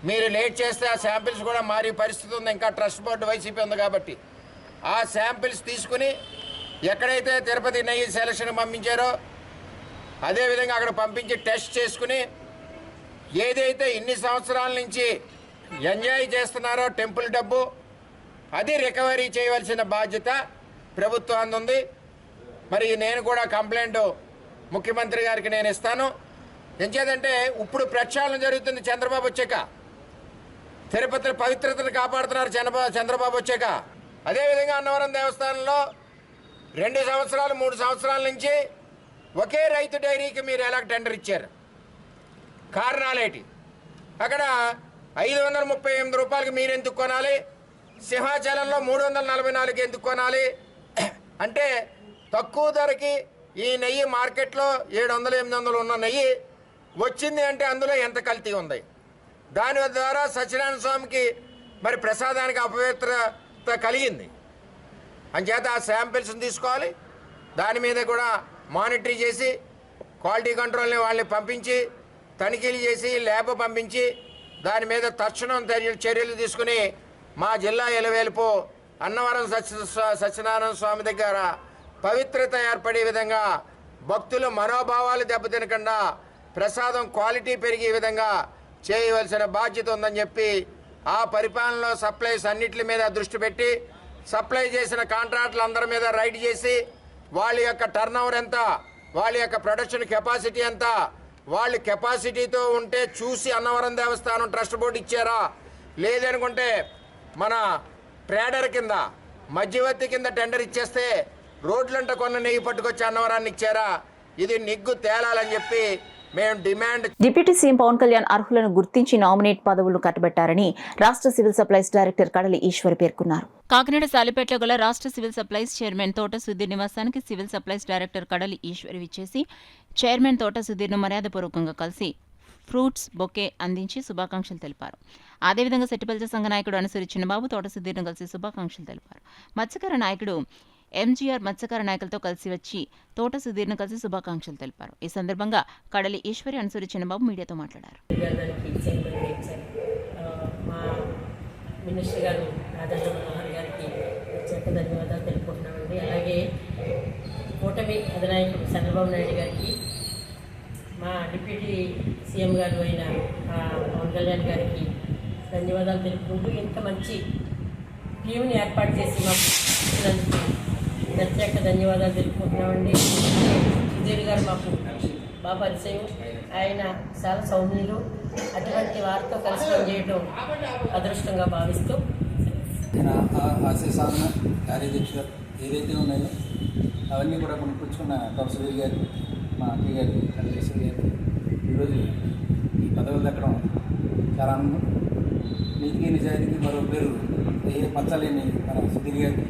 మీరు లేట్ చేస్తే ఆ శాంపిల్స్ కూడా మారే పరిస్థితి ఉంది. ఇంకా ట్రస్ట్ బోర్డు వైసీపీ ఉంది కాబట్టి ఆ శాంపిల్స్ తీసుకుని ఎక్కడైతే తిరుపతి నెయ్యి సెలక్షన్ పంపించారో అదేవిధంగా అక్కడ పంపించి టెస్ట్ చేసుకుని ఏదైతే ఇన్ని సంవత్సరాల నుంచి ఎంజాయ్ చేస్తున్నారో టెంపుల్ డబ్బు, అది రికవరీ చేయవలసిన బాధ్యత ప్రభుత్వానికి ఉంది. మరి నేను కూడా కంప్లైంట్ ముఖ్యమంత్రి గారికి నేను ఇస్తాను. ఎంచేదంటే ఇప్పుడు ప్రక్షాళన జరుగుతుంది చంద్రబాబు వచ్చాక. తిరుపతి పవిత్రతను కాపాడుతున్నారు చంద్రబాబు వచ్చాక. అదేవిధంగా అన్నవరం దేవస్థానంలో 2 సంవత్సరాలు 3 సంవత్సరాల నుంచి ఒకే రైతు డైరీకి మీరు ఎలా టెండర్ ఇచ్చారు? కారణాలేటి? అక్కడ 538 రూపాయలకి మీరు ఎందుకు కొనాలి? సింహాచలంలో 344 ఎందుకు కొనాలి? అంటే తక్కువ ధరకి ఈ నెయ్యి మార్కెట్లో 700-800 ఉన్న నెయ్యి వచ్చింది అంటే అందులో ఎంత కల్తీ ఉంది? దాని ద్వారా సత్యనారాయణ స్వామికి మరి ప్రసాదానికి అపవిత్రత కలిగింది. అంచేత ఆ శాంపిల్స్ని తీసుకోవాలి. దాని మీద కూడా మానిటరీ చేసి క్వాలిటీ కంట్రోల్ని వాళ్ళని పంపించి తనిఖీలు చేసి ల్యాబ్ పంపించి దాని మీద తక్షణం చర్యలు తీసుకుని మా జిల్లా ఎలవేలుపు అన్నవరం సత్యనారాయణ స్వామి దగ్గర పవిత్రత ఏర్పడే విధంగా భక్తుల మనోభావాలు దెబ్బతినకుండా ప్రసాదం క్వాలిటీ పెరిగే విధంగా చేయవలసిన బాధ్యత ఉందని చెప్పి ఆ పరిపాలనలో సప్లైస్ అన్నిటి మీద దృష్టి పెట్టి సప్లై చేసిన కాంట్రాక్టులందరి మీద రైడ్ చేసి వాళ్ళ యొక్క టర్న్ ఓవర్ ఎంత, వాళ్ళ యొక్క ప్రొడక్షన్ కెపాసిటీ ఎంత, వాళ్ళు కెపాసిటీతో ఉంటే చూసి అన్నవరం దేవస్థానం ట్రస్ట్ బోర్డు ఇచ్చారా, లేదనుకుంటే మన ట్రేడర్ కింద మధ్యవర్తి కింద టెండర్ ఇచ్చేస్తే రోడ్లంట కొన్న నెయ్యి పట్టుకొచ్చి అన్నవరాన్ని ఇచ్చారా, ఇది నిగ్గు తేలాలని చెప్పి మేము demand. Deputy CM Pawan Kalyan అర్హులను గుర్తించి నామినేట్ పదవులు కట్టబెట్టారని రాష్ట్ర సివిల్ సప్లైస్ డైరెక్టర్ కడలి ఈశ్వర్ పేర్కొన్నారు. కాకినాడ సాలిపేటలో గల రాష్ట్ర సివిల్ సప్లైస్ చైర్మన్ తోట సుధీర్ నివాసానికి సివిల్ సప్లైస్ డైరెక్టర్ కడలి ఈశ్వర్ విచ్చేసి చైర్మన్ తోట సుధీర్ను మర్యాదపూర్వకంగా కలిసి ఫ్రూట్స్ బొకే అందించి శుభాకాంక్షలు తెలిపారు. అదేవిధంగా సెట్టిపల్లి సంఘ నాయకుడు అనుసరి చిన్నబాబు తోట సుధీర్ను కలిసి శుభాకాంక్షలు తెలిపారు. మత్స్యకార నాయకుడు ఎంజీఆర్ మత్స్యకార నాయకులతో కలిసి వచ్చి తోట సుధీర్ను కలిసి శుభాకాంక్షలు తెలిపారు. ఈ సందర్భంగా కడలి ఈశ్వరి అనుసరి చిన్నబాబు మీడియాతో మాట్లాడారు. మా మినిస్టర్ గారు రాజేంద్ర మనోహర్ గారికి ప్రత్యేక ధన్యవాదాలు తెలుపుకుంటున్నామండి. అలాగే కూటమి అధినాయకుడు చంద్రబాబు నాయుడు గారికి, మా డిప్యూటీ సీఎం గారు అయిన పవన్ కళ్యాణ్ గారికి ధన్యవాదాలు తెలుపుకుంటూ ఇంత మంచి టీంని ఏర్పాటు చేసి మాకు ఇచ్చినందుకు ప్రత్యేక ధన్యవాదాలు తెలుపుకుంటున్నామండి. సుధీర్ గారు మాకు బాగా పరిచయం. ఆయన చాలా సౌమ్యులు. అటువంటి వారితో కలిసి పనిచేయడం అదృష్టంగా భావిస్తూ ఆశయ సాధన కార్యదీక్ష ఏదైతే ఉన్నాయో అవన్నీ కూడా కొనుక్కొచ్చుకున్న ప్రొఫెసర్ సుధీర్ గారు, మా అక్కయ్య గారు, కళ్యాణేశ్వరి గారు ఈరోజు ఈ పదవులు దక్కడం చాలా ఆనందం. నీతికి నిజాయితీకి మరో పేరు ఏ మచ్చలేని మన సుధీర్ గారికి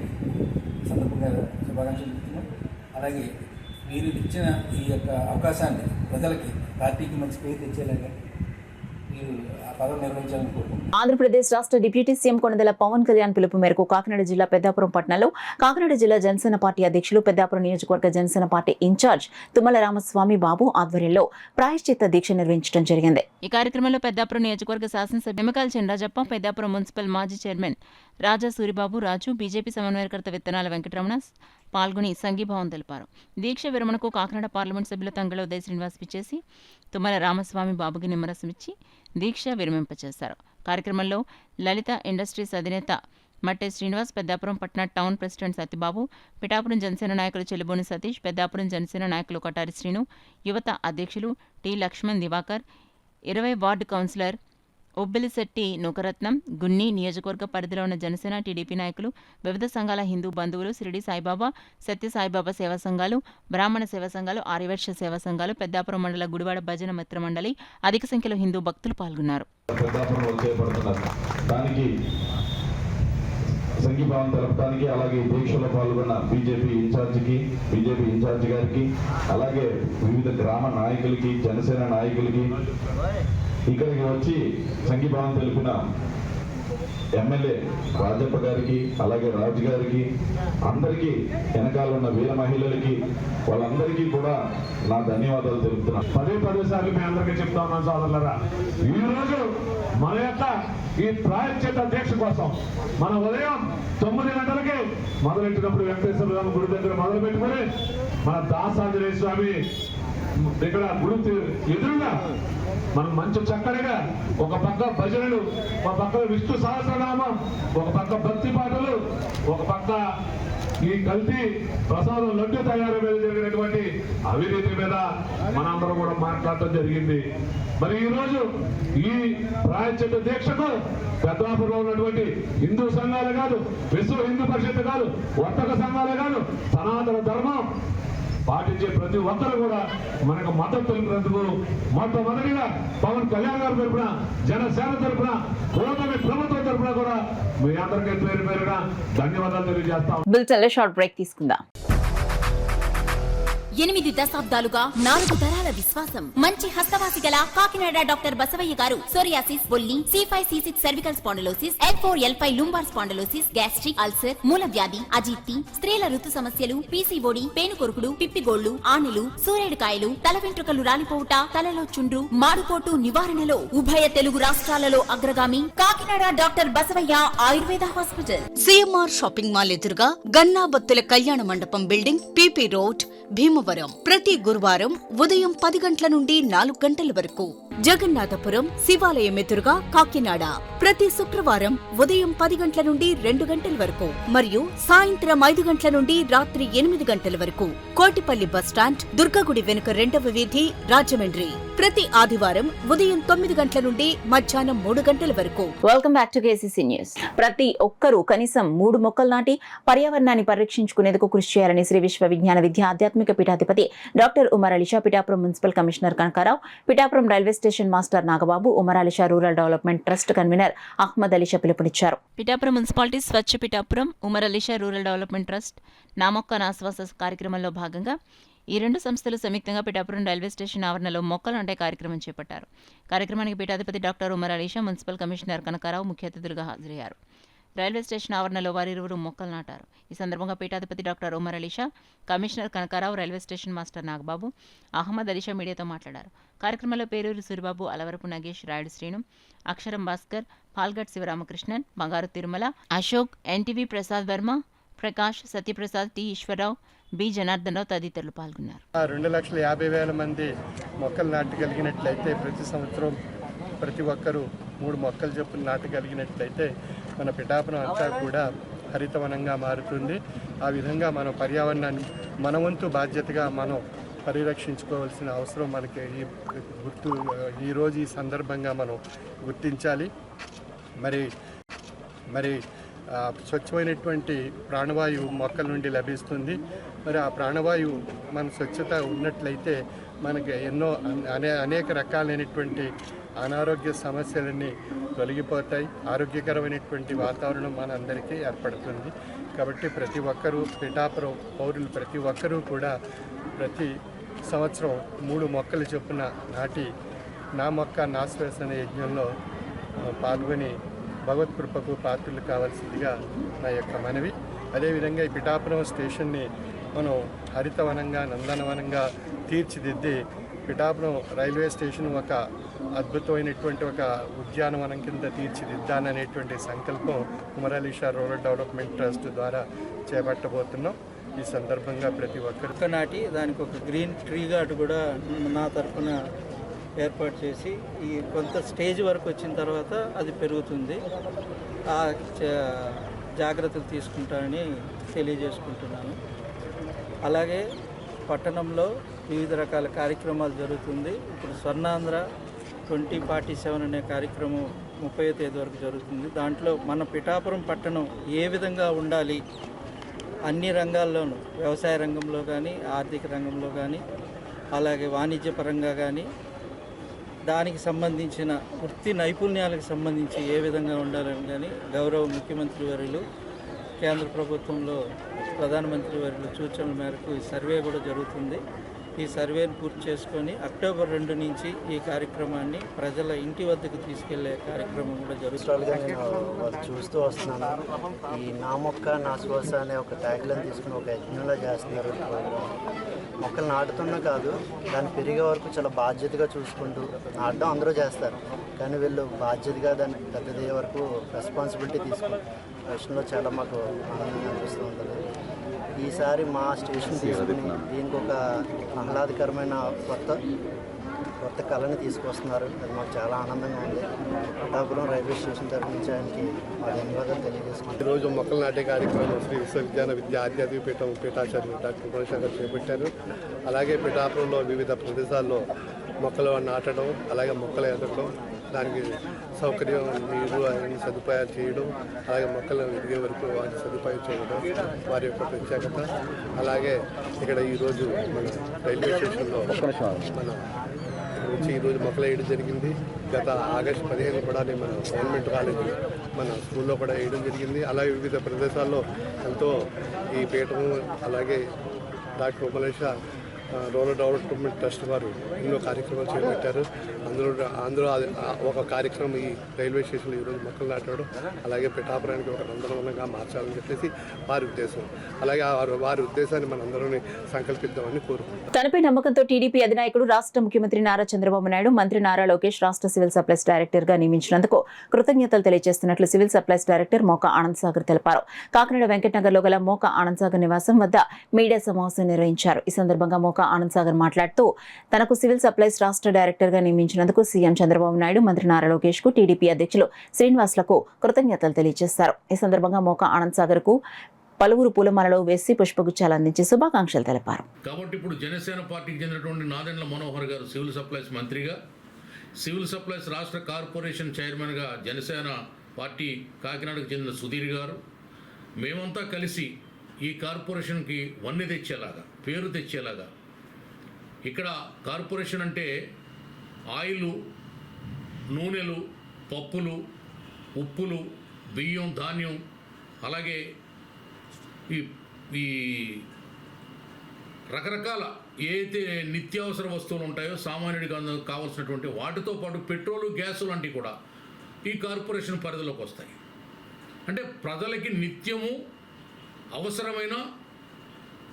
సందర్భంగా శుభాకాంక్షలు చెప్తున్నాం. అలాగే మీరు ఇచ్చిన ఈ యొక్క అవకాశాన్ని ప్రజలకి, పార్టీకి మంచి పేరు తెచ్చేలాగా మీరు ఆ పదవి నిర్వహించాలని కోరుకుంటున్నాను. ఆంధ్రప్రదేశ్ రాష్ట్ర డిప్యూటీ సీఎం కొణిదెల పవన్ కళ్యాణ్ పిలుపు మేరకు కాకినాడ జిల్లా పెద్దాపురం పట్టణంలో కాకినాడ జిల్లా జనసేన పార్టీ అధ్యక్షులు, పెద్దాపురం నియోజకవర్గ జనసేన పార్టీ ఇన్ఛార్జ్ తుమ్మల రామస్వామి బాబు ఆధ్వర్యంలో ప్రాయశ్చిత్త దీక్ష నిర్వహించడం జరిగింది. ఈ కార్యక్రమంలో పెద్దాపురం నియోజకవర్గ శాసనసభ్యులు ఎమ్మకాల చినరాజప్ప, పెద్దాపురం మున్సిపల్ మాజీ చైర్మన్ రాజా సూరిబాబు రాజు, బీజేపీ సమన్వయకర్త విత్తనాల వెంకటరమణ పాల్గొని సంఘీభావం తెలిపారు. దీక్ష విరమణకు కాకినాడ పార్లమెంట్ సభ్యులు తంగళ ఉదయ శ్రీనివాస్ పిచ్చేసి తుమ్మల రామస్వామి బాబుకి నిమ్మరసమిచ్చి దీక్ష విరమింపచేశారు. కార్యక్రమంలో లలిత ఇండస్ట్రీస్ అధినేత మట్టె శ్రీనివాస్, పెద్దాపురం పట్టణ టౌన్ ప్రెసిడెంట్ సత్యబాబు, పిఠాపురం జనసేన నాయకులు చెల్లిబోని సతీష్, పెద్దాపురం జనసేన నాయకులు కటారి శ్రీను, యువత అధ్యక్షులు T Lakshman Divakar, 20 ward councillor Obbilisetti Nookaratnam, గున్ని నియోజకవర్గ పరిధిలో ఉన్న జనసేన టీడీపీ నాయకులు, వివిధ సంఘాల హిందూ బంధువులు, షిరిడి సాయిబాబా, సత్య సాయిబాబా సేవా సంఘాలు, బ్రాహ్మణ సేవా సంఘాలు, ఆర్యవైశ్య సేవా సంఘాలు, పెద్దాపురం మండల గుడివాడ భజన మిత్ర మండలి, అధిక సంఖ్యలో హిందూ భక్తులు పాల్గొన్నారు. సంఘీభావం తెలపడానికి అలాగే దీక్షలో పాల్గొన్న బీజేపీ ఇన్ఛార్జి గారికి అలాగే వివిధ గ్రామ నాయకులకి జనసేన నాయకులకి ఇక్కడికి వచ్చి సంఘీభావం తెలిపిన ఎమ్మెల్యే రాజప్ప గారికి అలాగే రాజు గారికి అందరికీ వెనకాల ఉన్న వీర మహిళలకి వాళ్ళందరికీ కూడా నా ధన్యవాదాలు తెలుపుతున్నాను. పదే సార్లు మీ అందరికీ చెప్తా ఉన్నాను సోదరులరా, ఈ రోజు మన యొక్క ఈ ప్రాయశ్చిత్త దీక్ష కోసం మన ఉదయం 9 గంటలకి మొదలెట్టినప్పుడు వెంకటేశ్వర స్వామి గుడి దగ్గర మొదలు పెట్టుకుని మన దాసాంజనేయ స్వామి ఇక్కడ గుడి ఎదురుగా మనం మంచి చక్కడిగా ఒక పక్క భజనలు, ఒక పక్క విష్ణు సహస్రనామం, ఒక పక్క భక్తి పాటలు, ఒక పక్క ఈ కల్తీ ప్రసాదం లడ్డు తయారు మీద జరిగినటువంటి అవినీతి మీద మనందరం కూడా మాట్లాడటం జరిగింది. మరి ఈ రోజు ఈ ప్రాయశ్చిత్త దీక్షకు పెద్దాపురంలో ఉన్నటువంటి హిందూ సంఘాలే కాదు, విశ్వ హిందూ పరిషత్ కాదు, వర్తక సంఘాలే కాదు, సనాతన ధర్మం పాటించే ప్రతి ఒక్కరు కూడా మనకు మద్దతు తెలిపినందుకు మొట్టమొదటిగా పవన్ కళ్యాణ్ గారి తరఫున, జనసేన తరఫున, కూటమి ప్రభుత్వం తరఫున కూడా మీ అందరికీ పేరుగా ధన్యవాదాలు తెలియజేస్తాం. బులెటిన్లో షార్ట్ బ్రేక్ తీసుకుందాం. 8 దశాబ్దాలుగా 4 తరాల విశ్వాసం. మంచి హస్తవాసి గల కాకినాడ డాక్టర్ బసవయ్య గారు సోరియాసిస్, బొల్లి, C5, C6 cervical spondylosis, L4, L5 lumbar spondylosis, gastric ulcer, మూల వ్యాధి, అజీర్తి, స్త్రీల ఋతు సమస్యలు, PCOD, పేనుకొరుకుడు, పిప్పిగోళ్లు, ఆనెలు, సూరేడుకాయలు, తల వెంట్రుకలు రాలిపోవుట, తలలో చుండ్రు, మాడుకోటు నివారణలో ఉభయ తెలుగు రాష్ట్రాలలో అగ్రగామి Kakinada doctor Basavaiah Ayurveda hospital. CMR shopping mall ఎదురుగా గన్నాబత్తుల కళ్యాణ మండపం బిల్డింగ్, PP రోడ్, భీమవరం. ప్రతి గురువారం ఉదయం 10 గంటల నుండి 4 గంటల వరకు. జగన్నాథపురం శివాలయం ఎదురుగా కాకినాడ ప్రతి శుక్రవారం ఉదయం 10 గంటల నుండి 2 గంటల వరకు మరియు సాయంత్రం 5 గంటల నుండి రాత్రి 8 గంటల వరకు. కోటిపల్లి బస్టాండ్, దుర్గగుడి వెనుక 2వ వీధి, రాజమండ్రి ప్రతి ఆదివారం ఉదయం 9 గంటల నుండి మధ్యాహ్నం 3 గంటల వరకు. Welcome back to KCC news. ప్రతి ఒక్కరూ కనీసం 3 మొక్కలు నాటి పర్యావరణాన్ని పరిరక్షించుకునేందుకు కృషి చేయాలని శ్రీ విశ్వ విజ్ఞాన విద్య ఆధ్యాత్మిక పీఠాధిపతి doctor Umar Alisha, Pithapuram municipal commissioner Kanakarao, Pithapuram railway station master Nagababu, Umar Alisha rural development trust convener Ahmed Alisha పిలుపునిచ్చారు. Pithapuram municipality Swachh Pithapuram, Umar Alisha rural development trust నా మొక్క నా శ్వాస కార్యక్రమంలో భాగంగా ఈ 2 సంస్థలు సంయుక్తంగా పిఠాపురం రైల్వే స్టేషన్ ఆవరణలో మొక్కలు నాటే కార్యక్రమం చేపట్టారు. కార్యక్రమానికి పీఠాధిపతి doctor Umar Alisha, municipal commissioner Kanakarao ముఖ్య అతిథులుగా హాజరయ్యారు. రైల్వే స్టేషన్ ఆవరణలో వారిరువురు మొక్కలు నాటారు. ఈ సందర్భంగా పీఠాధిపతి doctor Umar Alisha, commissioner Kanakarao, railway station master Nagababu, Ahmed Alisha మీడియాతో మాట్లాడారు. కార్యక్రమంలో పేరూరు సూరిబాబు, అలవరపు నగేష్, రాయుడు శ్రీను, అక్షరం Bhaskar, Palghat Sivaramakrishnan, Bangaru Tirumala, Ashok, NTV Prasad Varma, Prakash, Satyaprasad, T Eswararao, B Janardhanarao తదితరులు పాల్గొన్నారు. 2,50,000 మంది మొక్కలు నాటగలిగినట్లయితే ప్రతి సంవత్సరం ప్రతి ఒక్కరూ 3 మొక్కలు చొప్పున నాటగలిగినట్లయితే మన పిఠాపురం అంతా కూడా హరితవనంగా మారుతుంది. ఆ విధంగా మనం పర్యావరణాన్ని మన వంతు బాధ్యతగా మనం పరిరక్షించుకోవాల్సిన అవసరం మనకి ఈరోజు ఈ సందర్భంగా మనం గుర్తించాలి. మరి స్వచ్ఛమైనటువంటి ప్రాణవాయువు మొక్కల నుండి లభిస్తుంది. మరి ఆ ప్రాణవాయువు మన స్వచ్ఛత ఉన్నట్లయితే మనకి ఎన్నో అనేక రకాలైనటువంటి అనారోగ్య సమస్యలన్నీ తొలగిపోతాయి. ఆరోగ్యకరమైనటువంటి వాతావరణం మనందరికీ ఏర్పడుతుంది. కాబట్టి ప్రతి ఒక్కరూ పిఠాపురం పౌరులు ప్రతి ఒక్కరూ కూడా ప్రతి సంవత్సరం 3 మొక్కలు చొప్పున నాటి నా మొక్క నా శ్వాస అనే యజ్ఞంలో పాల్గొని భగవత్కృపకు పాత్రలు కావాల్సిందిగా నా యొక్క మనవి. అదేవిధంగా ఈ పిఠాపురం స్టేషన్ని మనం హరితవనంగా నందనవనంగా తీర్చిదిద్ది పిఠాపురం రైల్వే స్టేషన్ ఒక అద్భుతమైనటువంటి ఒక ఉద్యానవనం కింద తీర్చిదిద్దాననేటువంటి సంకల్పం Umar Alisha rural development trust ద్వారా చేపట్టబోతున్నాం. ఈ సందర్భంగా ప్రతి ఒక్కరు నాటి దానికి ఒక గ్రీన్ ట్రీ గార్డ్ కూడా నా తరఫున ఏర్పాటు చేసి ఈ కొంత స్టేజ్ వరకు వచ్చిన తర్వాత అది పెరుగుతుంది. ఆ జాగ్రత్తలు తీసుకుంటానని తెలియజేసుకుంటున్నాను. అలాగే పట్టణంలో వివిధ రకాల కార్యక్రమాలు జరుగుతుంది. ఇప్పుడు స్వర్ణాంధ్ర 2047 అనే కార్యక్రమం 30వ తేదీ వరకు జరుగుతుంది. దాంట్లో మన పిఠాపురం పట్టణం ఏ విధంగా ఉండాలి, అన్ని రంగాల్లోనూ, వ్యవసాయ రంగంలో కానీ, ఆర్థిక రంగంలో కానీ, అలాగే వాణిజ్యపరంగా కానీ, దానికి సంబంధించిన వృత్తి నైపుణ్యాలకు సంబంధించి ఏ విధంగా ఉండాలని కానీ గౌరవ ముఖ్యమంత్రి వర్యులు, కేంద్ర ప్రభుత్వంలో ప్రధానమంత్రి వర్యులు సూచనల మేరకు ఈ సర్వే కూడా జరుగుతుంది. ఈ సర్వేను పూర్తి చేసుకొని అక్టోబర్ 2 నుంచి ఈ కార్యక్రమాన్ని ప్రజల ఇంటి వద్దకు తీసుకెళ్లే కార్యక్రమం కూడా జరుగుతుంది. నేను చూస్తూ వస్తున్నాను. ఈ నా మొక్క నా శ్వాస అనే ఒక ట్యాగ్లను తీసుకుని ఒక యజ్ఞంలో చేస్తున్నారు. మొక్కలు నాటుతున్నా కాదు, దాన్ని పెరిగే వరకు చాలా బాధ్యతగా చూసుకుంటూ, నాటడం అందరూ చేస్తారు కానీ వీళ్ళు బాధ్యతగా దాన్ని పెద్దదయ్యే వరకు రెస్పాన్సిబిలిటీ తీసుకుంటారు. విషయంలో చాలా మాకు ఆనందంగా అనిపిస్తూ ఉంటుంది. ఈసారి మా స్టేషన్ తీసుకుని దీనికి ఒక ఆహ్లాదకరమైన కొత్త కళని తీసుకొస్తున్నారు. అది మాకు చాలా ఆనందంగా ఉంది. పిఠాపురం రైల్వే స్టేషన్ తరఫు నుంచి ఆయనకి మా ధన్యవాదాలు తెలియజేసుకుంటాం. ఈరోజు మొక్కలు నాటే కార్యక్రమం శ్రీ విశ్వవిద్యాలయ విద్యా ఆధ్యాత్మిక పీఠం పీఠాచార్యులు డాక్టర్ గుణశేఖర్ చేపట్టారు. అలాగే పిఠాపురంలో వివిధ ప్రదేశాల్లో మొక్కలు నాటడం, అలాగే మొక్కలు ఎదగడం, దానికి సౌకర్యం, నీరు అన్ని సదుపాయాలు చేయడం, అలాగే మొక్కలు ఎదిగే వరకు వాటి సదుపాయం చేయడం వారి యొక్క ప్రత్యేకత. అలాగే ఇక్కడ ఈరోజు మన రైల్వే స్టేషన్లో మన వచ్చి ఈరోజు మొక్కలు వేయడం జరిగింది. గత ఆగస్టు 15 కూడా మన గవర్నమెంట్ కాలేజ్ మన స్కూల్లో కూడా వేయడం జరిగింది. అలాగే వివిధ ప్రదేశాల్లో ఎంతో ఈ పీఠం, అలాగే డాక్టర్ ఉమలేష రూరల్ డెవలప్మెంట్ ట్రస్ట్ వారు ఎన్నో కార్యక్రమాలు చేపట్టారు. అందులో ఒక కార్యక్రమం ఈ రైల్వే స్టేషన్లో ఈరోజు మొక్కలు నాటడం, అలాగే పిఠాపురానికి ఒక నందనవనంగా మార్చాలని చెప్పేసి వారి ఉద్దేశం. అలాగే వారి ఉద్దేశాన్ని మనందరం సంకల్పిద్దామని కోరుకుంటున్నాం. తనపై నమ్మకంతో టీడీపీ అధినాయకుడు, రాష్ట్ర ముఖ్యమంత్రి నారా చంద్రబాబు నాయుడు మంత్రి నారా లోకేష్ రాష్ట్ర సివిల్ సప్లైస్ డైరెక్టర్ గా నియమించినందుకు కృతజ్ఞతలు తెలియజేస్తున్నట్లు సివిల్ సప్లైస్ డైరెక్టర్ మోకా ఆనంద్ సాగర్ తెలిపారు. కాకినాడ వెంకటనగర్లో గల మోకా ఆనంద్ సాగర్ నివాసం వద్ద మీడియా సమావేశం నిర్వహించారు. ఈ సందర్భంగా మోకా ఆనంద్ సాగర్ మాట్లాడుతూ తనకు సివిల్ సప్లైస్ రాష్ట్ర డైరెక్టర్ గా నియమించినందుకు సీఎం చంద్రబాబు నాయుడు, మంత్రి నారా లోకేష్ కు, టీడీపీ అధ్యక్షులు శ్రీనివాసులకు కృతజ్ఞతలు తెలియజేశారు. ఈ సందర్భంగా మోకా ఆనంద్ సాగర్ కు పలువురు పూలమాలలు వేసి పుష్పగుచ్చాలు అందించి శుభాకాంక్షలు తెలిపారు. కాబట్టి ఇప్పుడు జనసేన పార్టీకి చెందినటువంటి నాదెండ్ల మనోహర్ గారు సివిల్ సప్లైస్ మంత్రిగా, సివిల్ సప్లైస్ రాష్ట్ర కార్పొరేషన్ చైర్మన్గా జనసేన పార్టీ కాకినాడకు చెందిన సుధీర్ గారు, మేమంతా కలిసి ఈ కార్పొరేషన్కి వన్నె తెచ్చేలాగా, పేరు తెచ్చేలాగా, ఇక్కడ కార్పొరేషన్ అంటే ఆయిలు, నూనెలు, పప్పులు, ఉప్పులు, బియ్యం, ధాన్యం, అలాగే ఈ రకరకాల ఏదైతే నిత్యావసర వస్తువులు ఉంటాయో సామాన్యుడికి కావాల్సినటువంటి వాటితో పాటు పెట్రోలు, గ్యాసు లాంటివి కూడా ఈ కార్పొరేషన్ పరిధిలోకి వస్తాయి. అంటే ప్రజలకి నిత్యము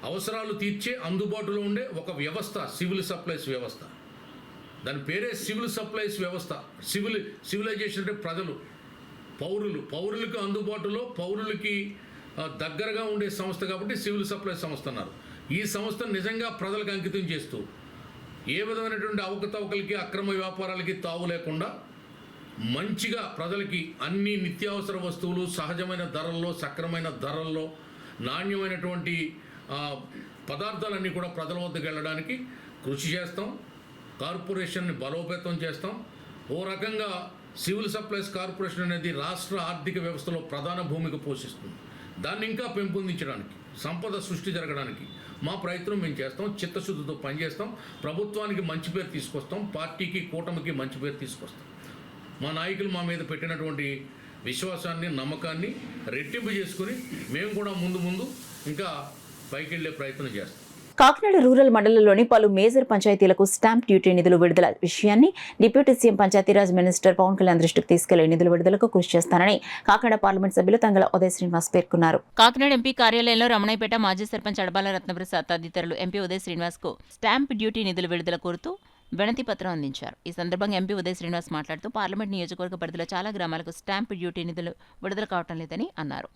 అవసరాలు తీర్చే అందుబాటులో ఉండే ఒక వ్యవస్థ సివిల్ సప్లైస్ వ్యవస్థ. దాని పేరే సివిల్ సప్లైస్ వ్యవస్థ. సివిలైజేషన్ అంటే ప్రజలు, పౌరులకు అందుబాటులో, పౌరులకి దగ్గరగా ఉండే సంస్థ కాబట్టి సివిల్ సప్లైస్ సంస్థ అన్నారు. ఈ సంస్థను నిజంగా ప్రజలకు అంకితం చేస్తూ ఏ విధమైనటువంటి అవకతవకలకి, అక్రమ వ్యాపారాలకి తావు లేకుండా మంచిగా ప్రజలకి అన్ని నిత్యావసర వస్తువులు సహజమైన ధరల్లో, సక్రమైన ధరల్లో, నాణ్యమైనటువంటి పదార్థాలన్నీ కూడా ప్రజల వద్దకు వెళ్ళడానికి కృషి చేస్తాం. కార్పొరేషన్ని బలోపేతం చేస్తాం. ఓ రకంగా సివిల్ సప్లైస్ కార్పొరేషన్ అనేది రాష్ట్ర ఆర్థిక వ్యవస్థలో ప్రధాన భూమిక పోషిస్తుంది. దాన్ని ఇంకా పెంపొందించడానికి, సంపద సృష్టి జరగడానికి మా ప్రయత్నం మేము చేస్తాం. చిత్తశుద్ధితో పనిచేస్తాం. ప్రభుత్వానికి మంచి పేరు తీసుకొస్తాం. పార్టీకి, కూటమికి మంచి పేరు తీసుకొస్తాం. మా నాయకులు మా మీద పెట్టినటువంటి విశ్వాసాన్ని, నమ్మకాన్ని రెట్టింపు చేసుకుని మేము కూడా ముందు ఇంకా పైకి వెళ్ళే ప్రయత్నం చేస్తాం. కాకినాడ రూరల్ మండలంలోని పలు మేజర్ పంచాయతీలకు స్టాంప్ డ్యూటీ నిధులు విడుదల విషయాన్ని deputy CM Panchayati Raj minister Pawan Kalyan దృష్టికి తీసుకెళ్లే నిధుల విడుదలకు కృషి చేస్తానని కాకినాడ పార్లమెంట్ సభ్యులు తంగల ఉదయ్ శ్రీనివాస్ పేర్కొన్నారు. కాకినాడ ఎంపీ కార్యాలయంలో రమణయ్యపేట మాజీ సర్పంచ్ అడబాల రత్నప్రసాద్ తదితరులు ఎంపీ ఉదయ్ శ్రీనివాస్ కు స్టాంప్ డ్యూటీ నిధుల విడుదల కోరుతూ వినతి పత్రం అందించారు. ఈ సందర్భంగా ఎంపీ ఉదయ్ శ్రీనివాస్ మాట్లాడుతూ పార్లమెంట్ నియోజకవర్గ పరిధిలో చాలా గ్రామాలకు స్టాంప్ డ్యూటీ నిధులు విడుదల కావటం లేదని అన్నారు.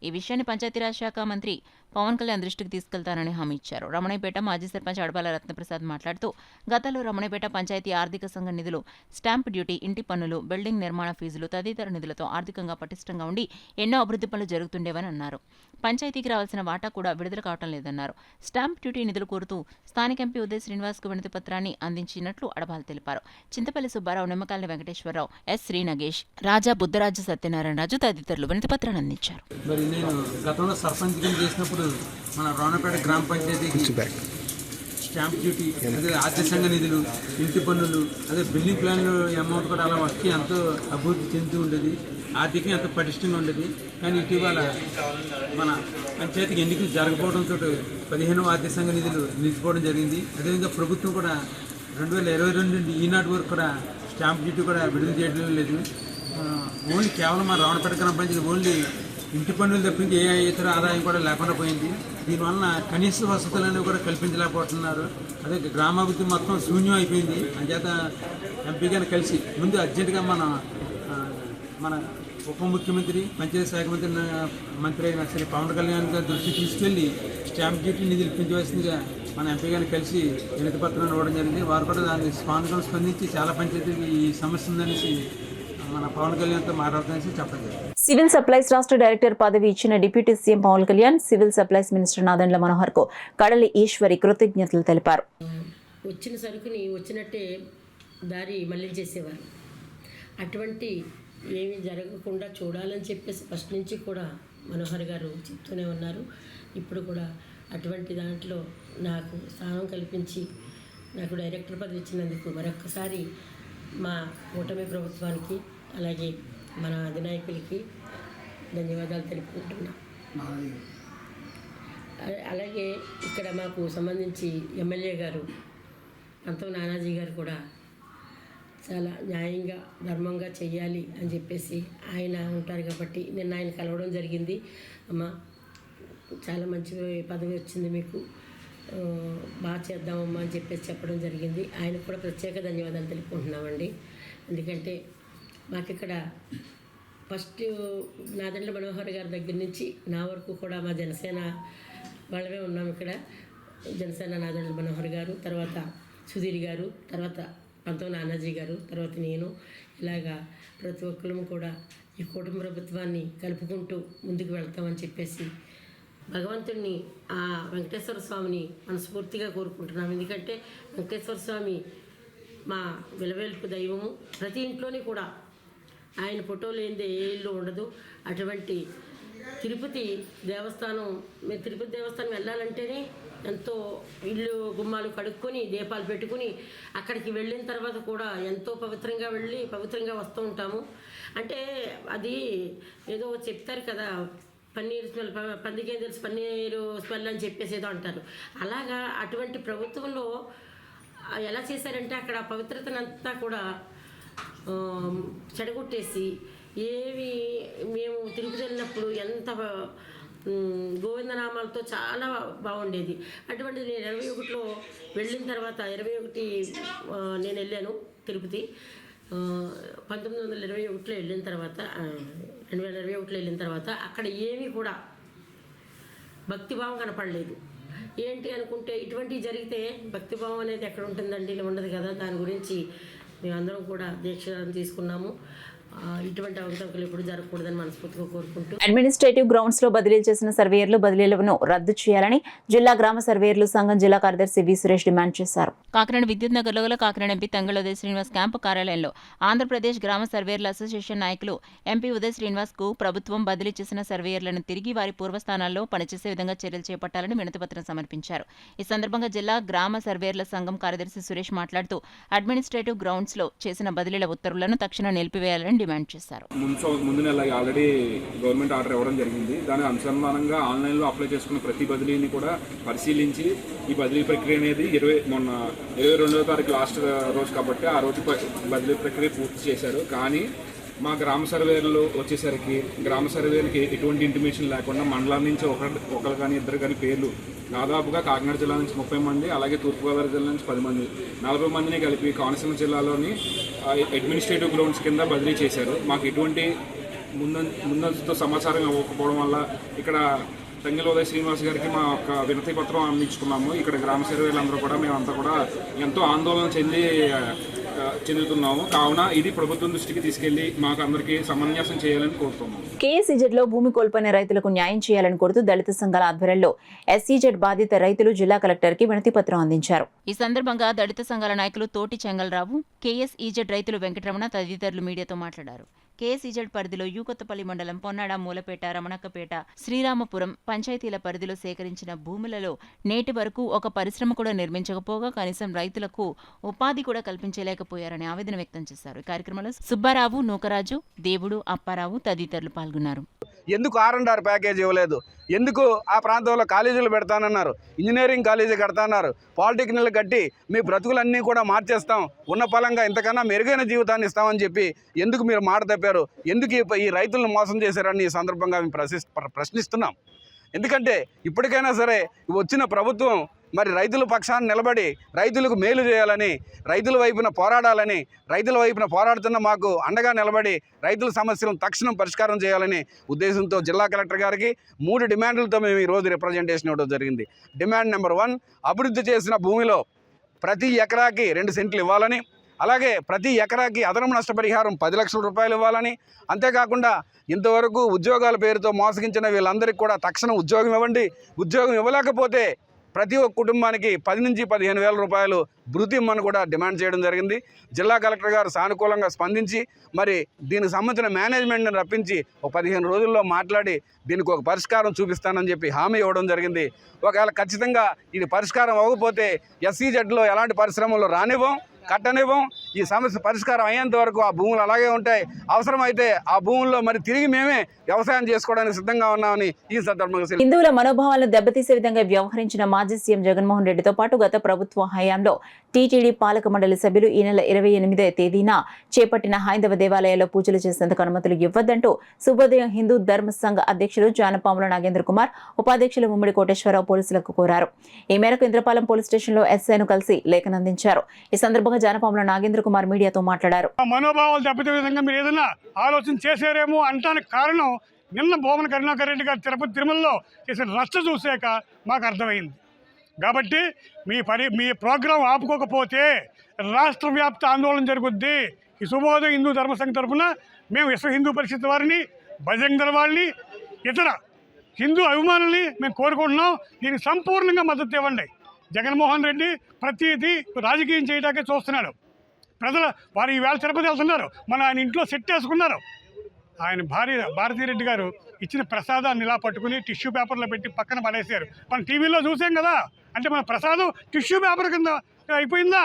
ఈ విషయాన్ని పంచాయతీరాజ్ శాఖ మంత్రి పవన్ కళ్యాణ్ దృష్టికి తీసుకెళ్తానని హామీ ఇచ్చారు. రమణయ్యపేట మాజీ సర్పంచ్ అడపాల రత్నప్రసాద్ మాట్లాడుతూ గతంలో రమణయ్యపేట పంచాయతీ ఆర్థిక సంఘం నిధులు, స్టాంప్ డ్యూటీ, ఇంటి పన్నులు, బిల్డింగ్ నిర్మాణ ఫీజులు తదితర నిధులతో ఆర్థికంగా పటిష్టంగా ఉండి ఎన్నో అభివృద్ధి పనులు జరుగుతుండేవని అన్నారు. పంచాయతీకి రావాల్సిన వాటా కూడా విడుదల కావటం లేదన్నారు. స్టాంప్ డ్యూటీ నిధులు కోరుతూ స్థానిక ఎంపీ ఉదయ్ శ్రీనివాస్కు వినతి పత్రాన్ని అందించినట్లు అడపాల తెలిపారు. చింతపల్లి సుబ్బారావు, నిమ్మకాయల వెంకటేశ్వరరావు, ఎస్ శ్రీనగేష్, రాజా బుద్ధరాజు, సత్యనారాయణ రాజు తదితరులు వినతి పత్రాన్ని అందించారు. మరి నేను గతంలో సర్పంచ్ చేసినప్పుడు మన రాణపేట గ్రామ పంచాయతీకి స్టాంప్ డ్యూటీ, అదే ఆర్థిక సంఘ నిధులు, ఇంటి పన్నులు, అదే బిల్డింగ్ ప్లాన్లు అమౌంట్ కూడా అలా వచ్చి ఎంతో అభివృద్ధి చెందుతూ ఉండేది, ఆర్థికంగా ఎంతో పటిష్టంగా ఉండేది. కానీ ఇటీవల మన పంచాయతీకి ఎన్నికలు జరగకపోవడంతో 15వ ఆర్థిక సంఘ నిధులు నిలిచిపోవడం జరిగింది. అదేవిధంగా ప్రభుత్వం కూడా 2022 నుండి ఈనాటి వరకు కూడా స్టాంప్ డ్యూటీ కూడా విడుదల చేయడం లేదు. ఓన్లీ కేవలం మన రావణపేట గ్రామ పంచాయతీ ఓన్లీ ఇంటి పన్నులు తప్పించి ఏ ఇతర ఆదాయం కూడా లేకుండా పోయింది. దీనివలన కనీస వసతులు అనేవి కూడా కల్పించలేకపోతున్నారు. అదే గ్రామాభివృద్ధి మొత్తం శూన్యం అయిపోయింది. అంచేత ఎంపీ గారిని కలిసి ముందు అర్జెంటుగా మన ఉప ముఖ్యమంత్రి, పంచాయతీ శాఖ మంత్రి అయిన శ్రీ పవన్ కళ్యాణ్ గారి దృష్టికి తీసుకెళ్లి స్టాంప్ డ్యూటీ నిధులు పెంచవలసిందిగా మన ఎంపీ గారిని కలిసి వినతి పత్రాన్ని ఇవ్వడం జరిగింది. వారు కూడా దాన్ని స్పందించి చాలా పంచాయతీకి ఈ సమస్య ఉందనేసి మన పవన్ కళ్యాణ్తో మాట్లాడుతానని చెప్పడం జరిగింది. సివిల్ సప్లైస్ రాష్ట్ర డైరెక్టర్ పదవి ఇచ్చిన deputy CM Pawan Kalyan civil supplies minister Nadendla Manohar కు కడలి ఈశ్వరి కృతజ్ఞతలు తెలిపారు. వచ్చిన సరుకుని వచ్చినట్టే దారి మళ్లించేసేవారు. అటువంటి ఏమీ జరగకుండా చూడాలని చెప్పేసి ఫస్ట్ నుంచి కూడా మనోహర్ గారు చెప్తూనే ఉన్నారు. ఇప్పుడు కూడా అటువంటి దాంట్లో నాకు స్థానం కల్పించి నాకు డైరెక్టర్ పదవి ఇచ్చినందుకు మరొక్కసారి మా కూటమి ప్రభుత్వానికి అలాగే మన అధినాయకులకి ధన్యవాదాలు తెలుపుకుంటున్నాం. అలాగే ఇక్కడ మాకు సంబంధించి ఎమ్మెల్యే గారు పంతం నానాజీ గారు కూడా చాలా న్యాయంగా ధర్మంగా చెయ్యాలి అని చెప్పేసి ఆయన ఉంటారు కాబట్టి నిన్న ఆయన కలవడం జరిగింది. అమ్మ చాలా మంచి పదవి వచ్చింది మీకు, బాగా చేద్దామమ్మా అని చెప్పేసి చెప్పడం జరిగింది. ఆయనకు కూడా ప్రత్యేక ధన్యవాదాలు తెలుపుకుంటున్నామండి. ఎందుకంటే మాకు ఇక్కడ ఫస్ట్ నాదెండ్ల మనోహర్ గారి దగ్గర నుంచి నా వరకు కూడా మా జనసేన వాళ్ళమే ఉన్నాం. ఇక్కడ జనసేన నాదెండ్ల మనోహర్ గారు, తర్వాత సుధీర్ గారు, తర్వాత పంతం నానాజీ గారు, తర్వాత నేను, ఇలాగా ప్రతి ఒక్కరూ కూడా ఈ కుటుంబ ప్రభుత్వాన్ని కలుపుకుంటూ ముందుకు వెళ్తామని చెప్పేసి భగవంతుడిని ఆ వెంకటేశ్వర స్వామిని మనస్ఫూర్తిగా కోరుకుంటున్నాం. ఎందుకంటే వెంకటేశ్వర స్వామి మా విలవేల్పు దైవము. ప్రతి ఇంట్లోని కూడా ఆయన ఫోటో లేనిదే ఏ ఇల్లు ఉండదు. అటువంటి తిరుపతి దేవస్థానం, మేము తిరుపతి దేవస్థానం వెళ్ళాలంటేనే ఎంతో ఇల్లు గుమ్మాలు కడుక్కొని దీపాలు పెట్టుకుని అక్కడికి వెళ్ళిన తర్వాత కూడా ఎంతో పవిత్రంగా వెళ్ళి పవిత్రంగా వస్తూ ఉంటాము. అంటే అది ఏదో చెప్తారు కదా, పన్నీరు స్మెల్, పందికేం తెలుసు పన్నీరు స్మెల్ అని చెప్పేసి ఏదో అంటారు. అలాగా అటువంటి ప్రభుత్వంలో ఎలా చేశారంటే అక్కడ పవిత్రతనంతా కూడా చెడగొట్టేసి ఏవి మేము తిరుపతి వెళ్ళినప్పుడు ఎంత గోవిందనామాలతో చాలా బాగుండేది. అటువంటి నేను 21లో వెళ్ళిన తర్వాత 21 నేను వెళ్ళాను తిరుపతి. 1921లో వెళ్ళిన తర్వాత 2021లో వెళ్ళిన తర్వాత అక్కడ ఏమీ కూడా భక్తిభావం కనపడలేదు. ఏంటి అనుకుంటే ఇటువంటివి జరిగితే భక్తిభావం అనేది ఎక్కడ ఉంటుందండి, ఇలా ఉండదు కదా. దాని గురించి మేమందరం కూడా దీక్ష తీసుకున్నాము. ఇటువంటి అవకతవకలు ఎప్పుడు జరగకూడదని మనస్ఫూర్తిగా కోరుకుంటూ అడ్మినిస్ట్రేటివ్ గ్రౌండ్స్ లో బదిలీ చేసిన సర్వేయర్లు బదిలీలను రద్దు చేయాలని జిల్లా గ్రామ సర్వేయర్లు సంఘం జిల్లా కార్యదర్శి వి సురేష్ డిమాండ్ చేశారు. కాకినాడ విద్యుత్ నగర్లో గల కాకినాడ ఎంపీ తంగళ ఉదయ్ శ్రీనివాస్ క్యాంపు కార్యాలయంలో ఆంధ్రప్రదేశ్ గ్రామ సర్వేయర్ల అసోసియేషన్ నాయకులు ఎంపీ ఉదయ్ శ్రీనివాస్ కు ప్రభుత్వం బదిలీ చేసిన సర్వేయర్లను తిరిగి వారి పూర్వస్థానాల్లో పనిచేసే విధంగా చర్యలు చేపట్టాలని వినతిపత్రం సమర్పించారు. ఈ సందర్భంగా జిల్లా గ్రామ సర్వేయర్ల సంఘం కార్యదర్శి సురేష్ మాట్లాడుతూ అడ్మినిస్ట్రేటివ్ గ్రౌండ్స్ లో చేసిన బదిలీల ఉత్తర్వులను తక్షణం నిలిపివేయాలని డిమాండ్ చేశారు. ముందు నెల ఆల్రెడీ గవర్నమెంట్ ఆర్డర్ ఇవ్వడం జరిగింది. దాని అనుసంధానంగా ఆన్లైన్లో అప్లై చేసుకున్న ప్రతి బదిలీని కూడా పరిశీలించి ఈ బదిలీ ప్రక్రియ అనేది మొన్న 22వ తారీఖు లాస్ట్ రోజు కాబట్టి ఆ రోజు బదిలీ ప్రక్రియ పూర్తి చేశారు. కానీ మా గ్రామ సర్వేలు వచ్చేసరికి గ్రామ సర్వేలకి ఎటువంటి ఇంటిమేషన్ లేకుండా మండలం నుంచి ఒకరు కానీ ఇద్దరు కానీ పేర్లు దాదాపుగా కాకినాడ జిల్లా నుంచి 30 మంది, అలాగే తూర్పుగోదావరి జిల్లా నుంచి 10 మంది, 40 మందిని కలిపి కోనసీమ జిల్లాలోని అడ్మినిస్ట్రేటివ్ గ్రౌండ్స్ కింద బదిలీ చేశారు. మాకు ఎటువంటి ముందస్తుతో సమాచారం ఇవ్వకపోవడం వల్ల ఇక్కడ తంగిల ఉదయ్ శ్రీనివాస్ గారికి మా యొక్క వినతి పత్రం అందించుకున్నాము. ఇక్కడ గ్రామ సర్వేలందరూ కూడా మేమంతా కూడా ఎంతో ఆందోళన చెందుతున్నాము. కావున ఇది ప్రభుత్వం దృష్టికి తీసుకెళ్లి మాకు అందరికీ సమన్యాసం చేయాలని కోరుతున్నాము. కేఎస్ఈజెడ్ లో భూమి కోల్పోయిన రైతులకు న్యాయం చేయాలని కోరుతూ దళిత సంఘాల ఆధ్వర్యంలో ఎస్ఈజెడ్ బాధిత రైతులు జిల్లా కలెక్టర్ కి వినతి పత్రం అందించారు. ఈ సందర్భంగా దళిత సంఘాల నాయకులు తోటి చెంగల్రావు, కేఎస్ఈజెడ్ రైతులు వెంకటరమణ తదితరులు మీడియాతో మాట్లాడారు. కేఎస్ఈజెడ్ పరిధిలో యూకొత్తపల్లి మండలం పొన్నాడ, మూలపేట, రమణక్కపేట, శ్రీరామపురం పంచాయతీల పరిధిలో సేకరించిన భూములలో నేటి వరకు ఒక పరిశ్రమ కూడా నిర్మించకపోగా కనీసం రైతులకు ఉపాధి కూడా కల్పించలేకపోయారని ఆవేదన వ్యక్తం చేశారు. ఈ కార్యక్రమంలో సుబ్బారావు, నూకరాజు, దేవుడు, అప్పారావు తదితరులు పాల్గొన్నారు. ఎందుకు R&R ప్యాకేజ్ ఇవ్వలేదు? ఎందుకు ఆ ప్రాంతంలో కాలేజీలు పెడతానన్నారు, ఇంజనీరింగ్ కాలేజీ కడతాన్నారు, పాలిటెక్నిక్లు కట్టి మీ బ్రతుకులన్నీ కూడా మార్చేస్తాం, ఉన్న ఫలంగా ఇంతకన్నా మెరుగైన జీవితాన్ని ఇస్తామని చెప్పి ఎందుకు మీరు మాట తప్పారు? ఎందుకు ఈ రైతులను మోసం చేశారని ఈ సందర్భంగా మేము ప్రశ్నిస్తున్నాం. ఎందుకంటే ఇప్పటికైనా సరే వచ్చిన ప్రభుత్వం మరి రైతుల పక్షాన నిలబడి రైతులకు మేలు చేయాలని, రైతుల వైపున పోరాడాలని, రైతుల వైపున పోరాడుతున్న మాకు అండగా నిలబడి రైతుల సమస్యలను తక్షణం పరిష్కారం చేయాలని ఉద్దేశంతో జిల్లా కలెక్టర్ గారికి 3 డిమాండ్లతో మేము ఈరోజు రిప్రజెంటేషన్ ఇవ్వడం జరిగింది. డిమాండ్ నెంబర్ 1, అభివృద్ధి చేసిన భూమిలో ప్రతి ఎకరాకి 2 సెంట్లు ఇవ్వాలని, అలాగే ప్రతి ఎకరాకి అదనపు నష్టపరిహారం 10 లక్షల రూపాయలు ఇవ్వాలని, అంతేకాకుండా ఇంతవరకు ఉద్యోగాల పేరుతో మోసగించిన వీళ్ళందరికీ కూడా తక్షణం ఉద్యోగం ఇవ్వండి. ఉద్యోగం ఇవ్వలేకపోతే ప్రతి ఒక్క కుటుంబానికి 10 నుంచి 15 వేల రూపాయలు భృతి ఇమ్మని కూడా డిమాండ్ చేయడం జరిగింది. జిల్లా కలెక్టర్ గారు సానుకూలంగా స్పందించి మరి దీనికి సంబంధించిన మేనేజ్మెంట్ని రప్పించి ఒక 15 రోజుల్లో మాట్లాడి దీనికి ఒక పరిష్కారం చూపిస్తానని చెప్పి హామీ ఇవ్వడం జరిగింది. ఒకవేళ ఖచ్చితంగా ఇది పరిష్కారం అవ్వకపోతే ఎస్ఈజెడ్లో ఎలాంటి పరిశ్రమలు రానివ్వం, కట్టనివ్వం. ఈ సమస్య పరిష్కారం అయ్యేంత వరకు ఆ భూములు అలాగే ఉంటాయి. అవసరమైతే ఆ భూముల్లో మరి తిరిగి మేమే వ్యవసాయం చేసుకోవడానికి సిద్ధంగా ఉన్నామని ఈ సందర్భంగా హిందువుల మనోభావాలను దెబ్బతీసే విధంగా వ్యవహరించిన మాజీ సీఎం జగన్మోహన్ రెడ్డితో పాటు గత ప్రభుత్వ హయాంలో టీటీడీ పాలక మండలి సభ్యులు ఈ నెల 28వ తేదీన చేపట్టిన హైందవ దేవాలయాల్లో పూజలు చేసేందుకు అనుమతులు ఇవ్వద్దంటూ శుభోదయం హిందూ ధర్మ సంఘ అధ్యక్షులు జానపాముల నాగేంద్ర కుమార్, ఉపాధ్యక్షులు ముమ్మడి కోటేశ్వరరావు పోలీసులకు కోరారు. ఈ మేరకు ఇంద్రపాలెం పోలీస్ స్టేషన్లో ఎస్ఐను కలిసి లేఖనందించారు. ఈ సందర్భంగా జానపాముల నాగేంద్ర కుమార్ మీడియాతో మాట్లాడారు. మనోభావాలు దెబ్బతీసే విధంగా మీరు ఏదైనా ఆలోచన చేశారేమో అంటానికి కారణం నిన్న భూమన కరుణాకర్ రెడ్డి గారు తిరుపతి తిరుమలలో చేసిన రచ్చ చూసాక మాకు అర్థమైంది. కాబట్టి మీ ప్రోగ్రాం ఆపుకోకపోతే రాష్ట్ర వ్యాప్త ఆందోళన జరుగుద్ది. ఈ శుభోదయ హిందూ ధర్మసంఘ తరఫున మేము విశ్వ హిందూ పరిషత్ వారిని, బజరంగ్ దళ వాళ్ళని, ఇతర హిందూ అభిమానుల్ని మేము కోరుకుంటున్నాం. దీనికి సంపూర్ణంగా మద్దతు ఇవ్వండి. జగన్మోహన్ రెడ్డి ప్రతిదీ రాజకీయం చేయడానికే చూస్తున్నాడు. ప్రజలు వారు ఈవేళ తిరుపతి వెళ్తున్నారు, మన ఆయన ఇంట్లో సెట్ వేసుకున్నారు. ఆయన భార్య భారతీరెడ్డి గారు ఇచ్చిన ప్రసాదాన్ని ఇలా పట్టుకుని టిష్యూ పేపర్లో పెట్టి పక్కన పడేశారు. మనం టీవీలో చూసాం కదా. అంటే మన ప్రసాదం టిష్యూ పేపర్ కింద అయిపోయిందా?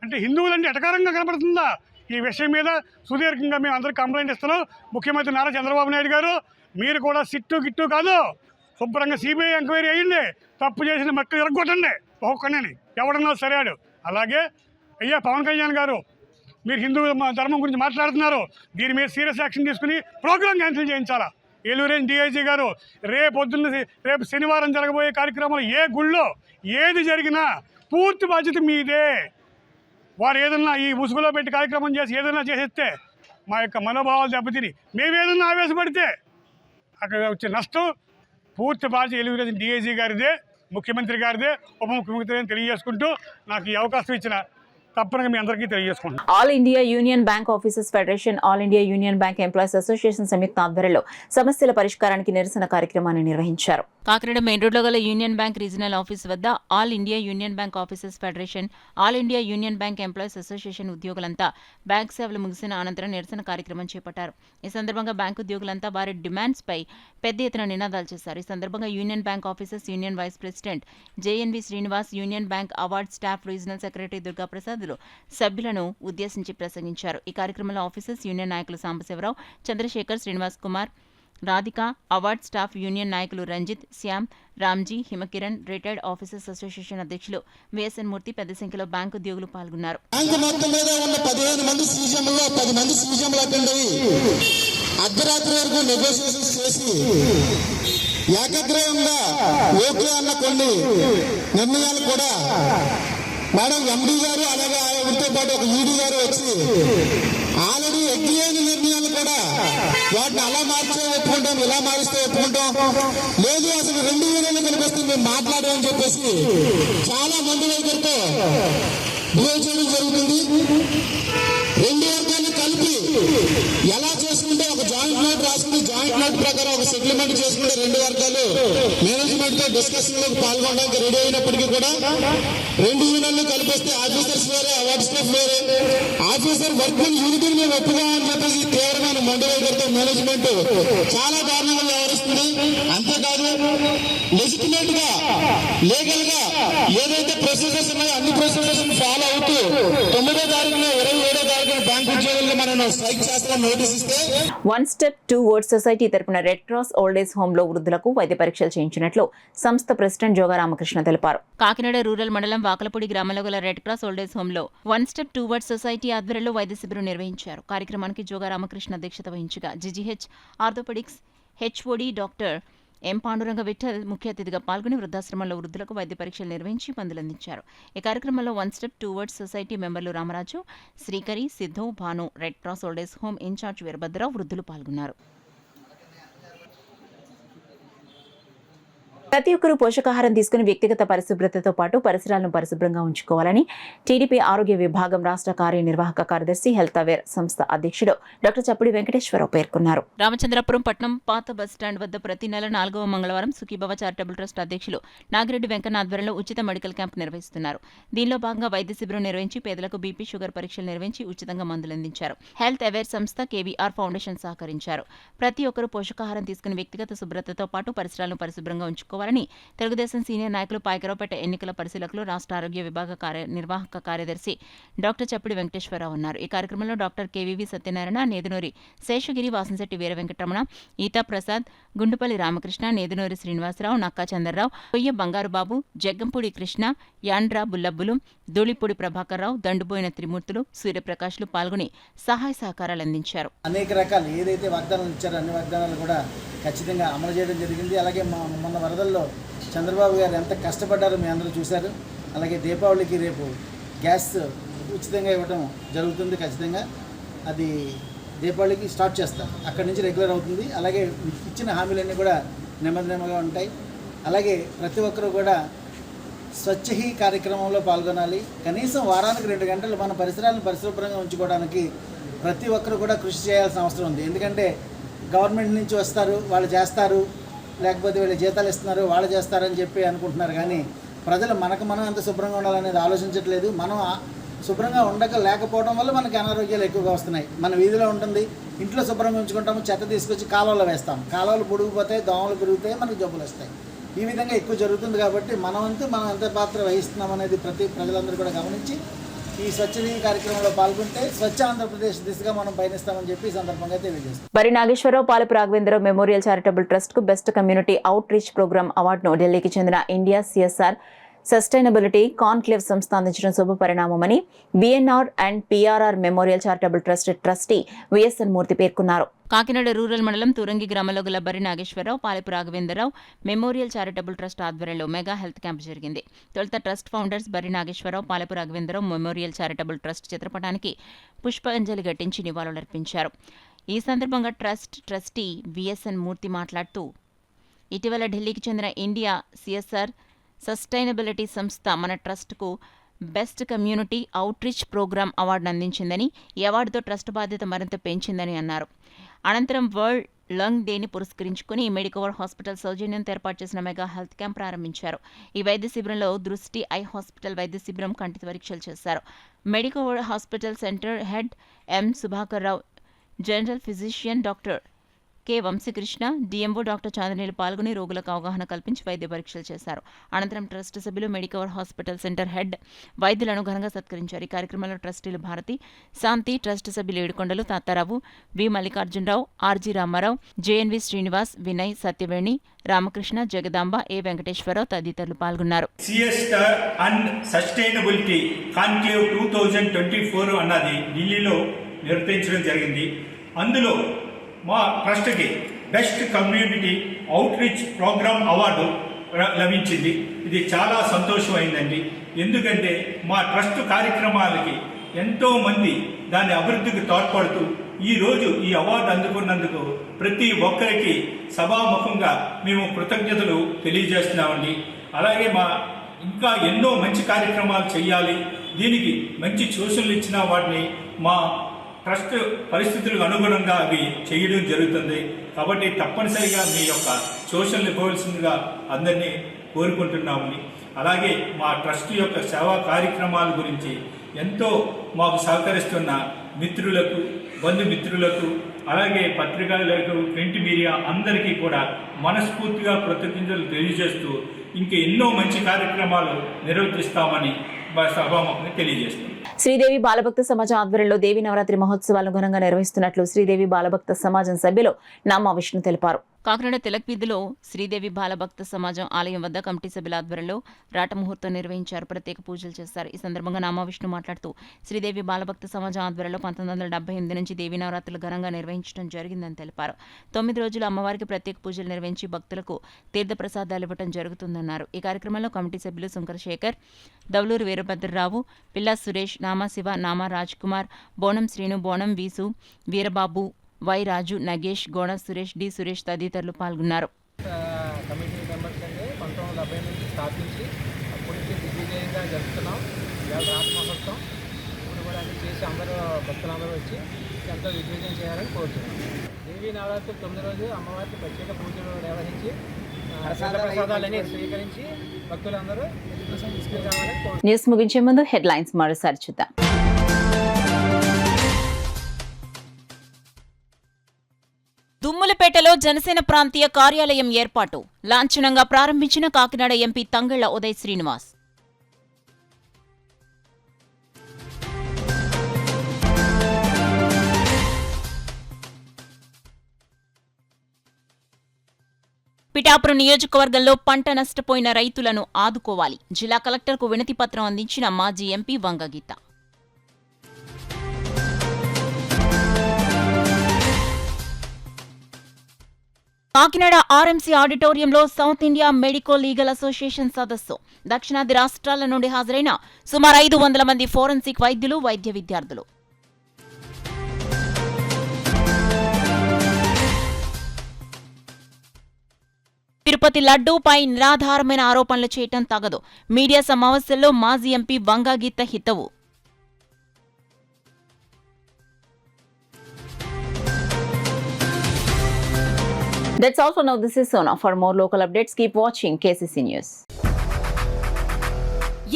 అంటే హిందువులంటే ఎటకారంగా కనపడుతుందా? ఈ విషయం మీద సుదీర్ఘంగా మేము అందరికీ కంప్లైంట్ ఇస్తున్నాం. ముఖ్యమంత్రి నారా చంద్రబాబు నాయుడు గారు మీరు కూడా సిట్టు గిట్టు కాదు, శుభ్రంగా సిబిఐ ఎంక్వైరీ అయ్యింది. తప్పు చేసిన మక్కలు ఎరగొట్టండి ఒక్కొక్కని, ఎవడన్నా సరాడు. అలాగే అయ్యా పవన్ కళ్యాణ్ గారు, మీరు హిందూ ధర్మం గురించి మాట్లాడుతున్నారు, దీని మీద సీరియస్ యాక్షన్ తీసుకుని ప్రోగ్రాం క్యాన్సిల్ చేయించాలా. ఏలూరేని డిఐజీ గారు రేపు శనివారం జరగబోయే కార్యక్రమంలో ఏ గుళ్ళో ఏది జరిగినా పూర్తి బాధ్యత మీదే. వారు ఏదన్నా ఈ ముసుగులో పెట్టి కార్యక్రమం చేసి ఏదైనా చేసేస్తే మా యొక్క మనోభావాలు దెబ్బతిని మేమేదన్నా ఆవేశపడితే అక్కడ వచ్చే నష్టం పూర్తి బాధ్యత ఏలూరేని డిఐజీ గారిదే, ముఖ్యమంత్రి గారిదే, ఉప ముఖ్యమంత్రి అని తెలియజేసుకుంటూ నాకు ఈ అవకాశం ఇచ్చిన తప్పనిగా మీ అందరికీ తెలియజేసుకుంటాం. All India union bank officers federation, all India union bank employees association సంయుక్త ఆధ్వర్యంలో సమస్యల పరిష్కారానికి నిరసన కార్యక్రమాన్ని నిర్వహించారు. కాకినాడ మెయిన్ రోడ్లో గల యూనియన్ బ్యాంక్ రీజనల్ ఆఫీస్ వద్ద all India union bank officers federation, all India union bank employees association ఉద్యోగులంతా బ్యాంక్ సేవలు ముగిసిన అనంతరం నిరసన కార్యక్రమం చేపట్టారు. ఈ సందర్భంగా బ్యాంకు ఉద్యోగులంతా వారి డిమాండ్స్ పై పెద్ద ఎత్తున నినాదాలు చేశారు. ఈ సందర్భంగా union bank officers union vice president JNV Srinivas, union bank award staff regional secretary Durgaprasad సభ్యులను ఉద్దేశించి ప్రసంగించారు. ఈ కార్యక్రమంలో ఆఫీసర్స్ యూనియన్ నాయకులు Sambasivarao, Chandrasekhar, Srinivas Kumar, Radhika, award staff union నాయకులు Ranjith, Shyam, Ramji, Himakiran, retired officers association అధ్యక్షులు విఎస్ఎన్ మూర్తి, పెద్ద సంఖ్యలో బ్యాంకు ఉద్యోగులు పాల్గొన్నారు. అర్ధరాత్రి వరకు నెగోషియేషన్స్ చేసి ఏకగ్రహంగా ఓకే అన్న కొన్ని నిర్ణయాలు కూడా మేడం ఎండీ గారు అలాగే ఆయనతో పాటు ఒక ఈడీ గారు వచ్చి ఆల్రెడీ ఎగ్రీ అయిన నిర్ణయాలు కూడా వాటిని అలా మార్చే ఒప్పుకుంటాం, ఇలా మారిస్తే ఒప్పుకుంటాం, లేదు అసలు 2 యూనియన్లు కనిపిస్తుంది మేము మాట్లాడామని చెప్పేసి చాలా మంది దగ్గరతో బిహేవ్ చేయడం జరుగుతుంది. 2 వర్గాన్ని కలిపి ఎలా చేసుకుంటే ఒక జాయింట్ నోట్ రాసుకుని జాయింట్ నోట్ ప్రకారం ఒక సెటిల్మెంట్ చేసుకుంటే 2 వర్గాలు మేనేజ్మెంట్ తో డిస్కషన్ లో పాల్గొనడానికి రెడీ అయినప్పటికీ కూడా 2 యూనియన్లు కలిపిస్తే ఆఫీసర్స్ వేరే, అవార్డ్ స్టాఫ్ వేరే, ఆఫీసర్ వర్క్ యూనిటీని మేము ఒప్పుకోమని చెప్పేసి తీవ్రమైన మండలితో మేనేజ్మెంట్ చాలా దారుణంగా వ్యవహరిస్తుంది. అంతేకాదు లెజిటిమేట్ గా లీగల్ గా ఏదైతే ప్రొసీజర్స్ ఉన్నాయో అన్ని ప్రొసీజర్స్ ఫాలో అవుతూ 9వ తారీఖున 27వ తారీఖున బ్యాంక్ ఉద్యోగులకు మనం స్ట్రైక్ చేస్తామని నోటీస్ ఇస్తే వన్ స్టెప్ టువర్డ్స్ సొసైటీ తరపున red cross old age home లో వృద్ధులకు వైద్య పరీక్షలు చేయించినట్లు సంస్థ ప్రెసిడెంట్ జోగా రామకృష్ణ తెలిపారు. కాకినాడ రూరల్ మండలం వాకలపూడి గ్రామంలో గల red cross old age home లో వన్ స్టెప్ టువర్డ్స్ సొసైటీ ఆధ్వర్యంలో వైద్య శిబిరం నిర్వహించారు. కార్యక్రమానికి జోగా రామకృష్ణ అధ్యక్షత వహించగా GGH orthopaedics HOD doctor M Panduranga Vittal ముఖ్య అతిథిగా పాల్గొని వృద్ధాశ్రమంలో వృద్ధులకు వైద్య పరీక్షలు నిర్వహించి మందులందించారు. ఈ కార్యక్రమంలో వన్ స్టెప్ టువర్డ్స్ సొసైటీ మెంబర్లు Ramaraju, Srikari, Siddhu, Bhanu, red cross old age home incharge Veerabhadrarao వృద్ధులు పాల్గొన్నారు. ప్రతి ఒక్కరూ పోషకాహారం తీసుకుని వ్యక్తిగత పరిశుభ్రతతో పాటు పరిసరాలను పరిశుభ్రంగా ఉంచుకోవాలని టీడీపీ ఆరోగ్య విభాగం రాష్ట్ర కార్యనిర్వాహక కార్యదర్శి హెల్త్ అవేర్ సంస్థ అధ్యక్షుడు డాక్టర్ చప్పుడి వెంకటేశ్వరరావు పేర్కొన్నారు. రామచంద్రపురం పట్నం పాత బస్టాండ్ వద్ద ప్రతి నెల 4వ మంగళవారం సుఖీభవ చారిటబుల్ ట్రస్ట్ అధ్యక్షులు నాగిరెడ్డి వెంకన్న ఆధ్వర్యంలో ఉచిత మెడికల్ క్యాంప్ నిర్వహిస్తున్నారు. దీనిలో భాగంగా వైద్య శిబిరం నిర్వహించి పేదలకు బీపీ, షుగర్ పరీక్షలు నిర్వహించి ఉచితంగా మందులందించారు. హెల్త్ అవేర్ సంస్థ, కేవీఆర్ ఫౌండేషన్ సహకరించారు. ప్రతి ఒక్కరూ పోషకాహారం తీసుకుని వ్యక్తిగత శుభ్రతతో పాటు పరిసరాలను పరిశుభ్రంగా ఉంచుకోవాలి తెలుగుదేశం సీనియర్ నాయకులు పాయకరావుపేట ఎన్నికల పరిశీలకులు రాష్ట్ర ఆరోగ్య విభాగ నిర్వాహక కార్యదర్శి డాక్టర్ చప్పుడి వెంకటేశ్వరరావు ఉన్నారు. ఈ కార్యక్రమంలో డాక్టర్ కేవీవి సత్యనారాయణ, నేదునూరి శేషగిరి, వాసంశెట్టి వీర వెంకటరమణ, ఈతా ప్రసాద్, గుండుపల్లి రామకృష్ణ, నేదునూరి శ్రీనివాసరావు, నక్కా చంద్రరావు, కొయ్య బంగారుబాబు, జగ్గంపూడి కృష్ణ, యాండ్రా బుల్లబ్బులు, ధూళిపూడి ప్రభాకర్రావు, దండుబోయిన త్రిమూర్తులు, సూర్యప్రకాష్లు పాల్గొని సహాయ సహకారాలు అందించారు. అనేక రకాలు ఏదైతే వాగ్దానాలు ఇచ్చారో అన్ని వాగ్దానాలు కూడా ఖచ్చితంగా అమలు చేయడం జరిగింది. అలాగే మొన్న వరదల్లో చంద్రబాబు గారు ఎంత కష్టపడ్డారో మీ అందరూ చూశారు. అలాగే దీపావళికి రేపు గ్యాస్ ఉచితంగా ఇవ్వడం జరుగుతుంది. ఖచ్చితంగా అది దీపావళికి స్టార్ట్ చేస్తారు, అక్కడి నుంచి రెగ్యులర్ అవుతుంది. అలాగే ఇచ్చిన హామీలన్నీ కూడా నెమ్మదిగా ఉంటాయి. అలాగే ప్రతి ఒక్కరూ కూడా స్వచ్ఛ హీ కార్యక్రమంలో పాల్గొనాలి. కనీసం వారానికి 2 గంటలు మన పరిసరాలను పరిశుభ్రంగా ఉంచుకోవడానికి ప్రతి ఒక్కరు కూడా కృషి చేయాల్సిన అవసరం ఉంది. ఎందుకంటే గవర్నమెంట్ నుంచి వస్తారు, వాళ్ళు చేస్తారు, లేకపోతే వీళ్ళు జీతాలు ఇస్తున్నారు, వాళ్ళు చేస్తారని చెప్పి అనుకుంటున్నారు. కానీ ప్రజలు మనం ఎంత శుభ్రంగా ఉండాలనేది ఆలోచించట్లేదు. మనం శుభ్రంగా లేకపోవడం వల్ల మనకి అనారోగ్యాలు ఎక్కువగా వస్తున్నాయి. మన వీధిలో ఉంటుంది, ఇంట్లో శుభ్రంగా ఉంచుకుంటాము, చెత్త తీసుకొచ్చి కాలువలో వేస్తాం, కాలువలు పొడిగిపోతాయి, దోమలు పెరుగుతాయి, మనకి జబ్బులు వస్తాయి. ఈ విధంగా ఎక్కువ జరుగుతుంది. కాబట్టి మనం ఎంత పాత్ర వహిస్తున్నాం అనేది ప్రజలందరూ కూడా గమనించి ఈ స్వచ్ఛ కార్యక్రమంలో పాల్గొంటే స్వచ్ఛ ఆంధ్రప్రదేశ్ దిశగా మనం పయనిస్తామని చెప్పి ఈ సందర్భంగా తెలియజేస్తాం. Bari Nageswararao, Palapu Raghavendrarao memorial charitable trust కు best community outreach program అవార్డును ఢిల్లీకి చెందిన ఇండియా సిఎస్ఆర్ సస్టైనబిలిటీ కాన్క్లేవ్ సంస్థ అందించడం శుభ పరిణామమని BNR and PRR memorial charitable trust trustee VSN Murthy పేర్కొన్నారు. కాకినాడ రూరల్ మండలం తురంగి గ్రామంలో గల Bari Nageswararao, Palapu Raghavendrarao memorial charitable trust ఆధ్వర్యంలో మెగా హెల్త్ క్యాంప్ జరిగింది. తొలుత trust founders Bari Nageswararao, Palapu Raghavendrarao memorial charitable trust చిత్రపటానికి పుష్పాంజలి ఘటించి నివాళులర్పించారు. ఈ సందర్భంగా ట్రస్టీ విఎస్ఎన్ మూర్తి మాట్లాడుతూ, ఇటీవల ఢిల్లీకి చెందిన ఇండియా సిఎస్ఆర్ సస్టైనబిలిటీ సంస్థ మన ట్రస్ట్కు best community outreach program అవార్డును అందించిందని, ఈ అవార్డుతో ట్రస్ట్ బాధ్యత మరింత పెంచిందని అన్నారు. అనంతరం వరల్డ్ లంగ్ డేని పురస్కరించుకుని మెడికవర్ హాస్పిటల్ సౌజన్యంతో ఏర్పాటు చేసిన మెగా హెల్త్ క్యాంప్ ప్రారంభించారు. ఈ వైద్య శిబిరంలో దృష్టి ఐ హాస్పిటల్ వైద్య శిబిరం కంటి పరీక్షలు చేశారు. Medicover hospital centre head M Subhakar Rao, general physician doctor K Vamsikrishna, DMO doctor చాందనీలు పాల్గొని రోగులకు అవగాహన కల్పించి వైద్య పరీక్షలు చేశారు. అనంతరం ట్రస్ట్ సభ్యులు మెడికవర్ హాస్పిటల్ సెంటర్ హెడ్ వైద్యులను ఘనంగా సత్కరించారు. ఈ కార్యక్రమంలో ట్రస్టీలు భారతి, శాంతి, ట్రస్ట్ సభ్యులు ఏడుకొండలు, తాతారావు, వి మల్లికార్జునరావు, ఆర్జీ రామారావు, జేఎన్వి శ్రీనివాస్, వినయ్, సత్యవేణి, రామకృష్ణ, జగదాంబ, ఏ వెంకటేశ్వరరావు తదితరులు పాల్గొన్నారు. సిఎస్ఆర్ అండ్ సస్టైనబిలిటీ కాన్క్లేవ్ 2024 అన్నది ఢిల్లీలో నిర్వహించడం జరిగింది. అందులో మా ట్రస్ట్కి best community outreach program award లభించింది. ఇది చాలా సంతోషమైందండి. ఎందుకంటే మా ట్రస్ట్ కార్యక్రమాలకి ఎంతోమంది దాని అభివృద్ధికి తోడ్పడుతూ ఈరోజు ఈ అవార్డు అందుకున్నందుకు ప్రతి ఒక్కరికి సభాముఖంగా మేము కృతజ్ఞతలు తెలియజేస్తున్నామండి. అలాగే ఇంకా ఎన్నో మంచి కార్యక్రమాలు చేయాలి, దీనికి మంచి సూచనలు ఇచ్చిన వాటిని మా ట్రస్ట్ పరిస్థితులకు అనుగుణంగా అవి చేయడం జరుగుతుంది. కాబట్టి తప్పనిసరిగా మీ యొక్క సూచనలు ఇవ్వవలసిందిగా అందరినీ కోరుకుంటున్నామని, అలాగే మా ట్రస్ట్ యొక్క సేవా కార్యక్రమాల గురించి ఎంతో మాకు సహకరిస్తున్న మిత్రులకు, బంధుమిత్రులకు, అలాగే పత్రికలకు, ప్రింట్ మీడియా అందరికీ కూడా మనస్ఫూర్తిగా కృతజ్ఞతలు తెలియజేస్తూ ఇంకా ఎన్నో మంచి కార్యక్రమాలు నిర్వర్తిస్తామని సభాముఖంగా తెలియజేస్తున్నాం. శ్రీదేవి బాలభక్త సమాజం ఆధ్వర్యంలో దేవి నవరాత్రి మహోత్సవాలను ఘనంగా నిర్వహిస్తున్నట్లు శ్రీదేవి బాలభక్త సమాజం సభ్యులు నామా విష్ణు తెలిపారు. కాకినాడ తిలక్ వీధిలో శ్రీదేవి బాలభక్త సమాజం ఆలయం వద్ద కమిటీ సభ్యుల ఆధ్వర్యంలో రాటముహూర్తం నిర్వహించారు. ప్రత్యేక పూజలు చేశారు. ఈ సందర్భంగా నామా విష్ణు మాట్లాడుతూ శ్రీదేవి బాలభక్త సమాజం ఆధ్వర్యంలో 1978 నుంచి దేవీ నవరాత్రులు ఘనంగా నిర్వహించడం జరిగిందని తెలిపారు. 9 రోజులు అమ్మవారికి ప్రత్యేక పూజలు నిర్వహించి భక్తులకు తీర్థప్రసాదాలు ఇవ్వడం జరుగుతుందన్నారు. ఈ కార్యక్రమంలో కమిటీ సభ్యులు శంకర శేఖర్, దవలూరు వీరభద్రరావు, పిల్లా సురేష్, నామా శివ, నామా రాజ్ కుమార్, బోనం శ్రీను, బోనం వీసు, వీరబాబు, వై రాజు, నగేష్, గోణ సురేష్, డి సురేష్ తదితరులు పాల్గొన్నారు. కమిటీ మెంబర్స్ అండి 1970 నుంచి స్థాపించి అప్పటి నుంచి దిగ్విజయంగా జరుపుతున్నాం. ఇవాళ రాత మహోత్సవం ఇప్పుడు కూడా అన్ని చేసి అందరూ భక్తులందరూ వచ్చి ఎంతో దిగ్విజయం చేయాలని కోరుతున్నాం. దేవీ నవరాత్రి 9 రోజులు అమ్మవారికి ప్రత్యేక పూజలు నిర్వహించి ప్రసాదాలని స్వీకరించి భక్తులందరూ తీసుకురావాలని కోరుతున్నాం. న్యూస్ ముగించే ముందు హెడ్లైన్స్ మరోసారి చూద్దాం. దుమ్ములపేటలో జనసేన ప్రాంతీయ కార్యాలయం ఏర్పాటు లాంఛనంగా ప్రారంభించిన కాకినాడ ఎంపీ తంగళ్ల ఉదయ్ శ్రీనివాస్. పిఠాపురం నియోజకవర్గంలో పంట నష్టపోయిన రైతులను ఆదుకోవాలి. జిల్లా కలెక్టర్కు వినతి పత్రం అందించిన మాజీ ఎంపీ వంగగీత. కాకినాడ ఆర్ఎంసీ ఆడిటోరియంలో south India medico legal association సదస్సు. దక్షిణాది రాష్ట్రాల నుండి హాజరైన సుమారు 500 మంది ఫోరెన్సిక్ వైద్యులు, వైద్య విద్యార్థులు. తిరుపతి లడ్డూపై నిరాధారమైన ఆరోపణలు చేయటం తగదు. మీడియా సమావేశంలో మాజీ ఎంపీ వంగగీత హితవు. That's all for now. This is Sona. For more local updates, keep watching KCC News.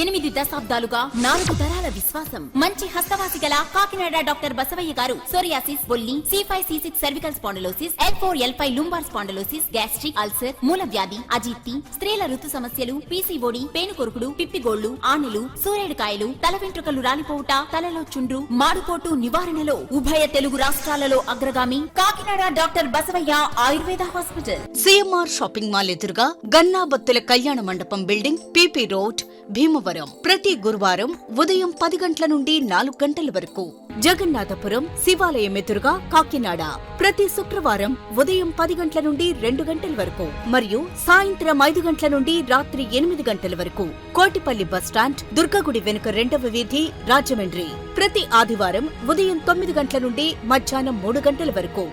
8 దశాబ్దాలుగా 4 తరాల విశ్వాసం. మంచి హస్తవాసి గల కాకినాడ డాక్టర్ బసవయ్య గారు సోరియాసిస్, బొల్లి, C5, C6 cervical spondylosis, L4, L5 lumbar spondylosis, gastric ulcer, మూల వ్యాధి, అజీర్తి, స్త్రీల ఋతు సమస్యలు, PCOD, పేనుకొరుకుడు, పిప్పిగోళ్లు, ఆనులు, సూరేడుకాయలు, తల వెంట్రుకలు రాలిపోవుట, తలలో చుండ్రు, మాడుపోటు నివారణలో ఉభయ తెలుగు రాష్ట్రాలలో అగ్రగామి Kakinada doctor Basavaiah Ayurveda hospital. CMR shopping mall ఎదురుగా గన్నాబత్తుల కళ్యాణ మండపం బిల్డింగ్, PP రోడ్, భీమవరం. ప్రతి గురువారం ఉదయం 10 గంటల నుండి 4 గంటల వరకు. జగన్నాథపురం శివాలయం ఎదురుగా కాకినాడ ప్రతి శుక్రవారం ఉదయం 10 గంటల నుండి 2 గంటల వరకు మరియు సాయంత్రం 5 గంటల నుండి రాత్రి 8 గంటల వరకు. కోటిపల్లి బస్టాండ్, దుర్గగుడి వెనుక 2వ వీధి, రాజమండ్రి. ప్రతి ఆదివారం ఉదయం 9 గంటల నుండి మధ్యాహ్నం 3 గంటల వరకు.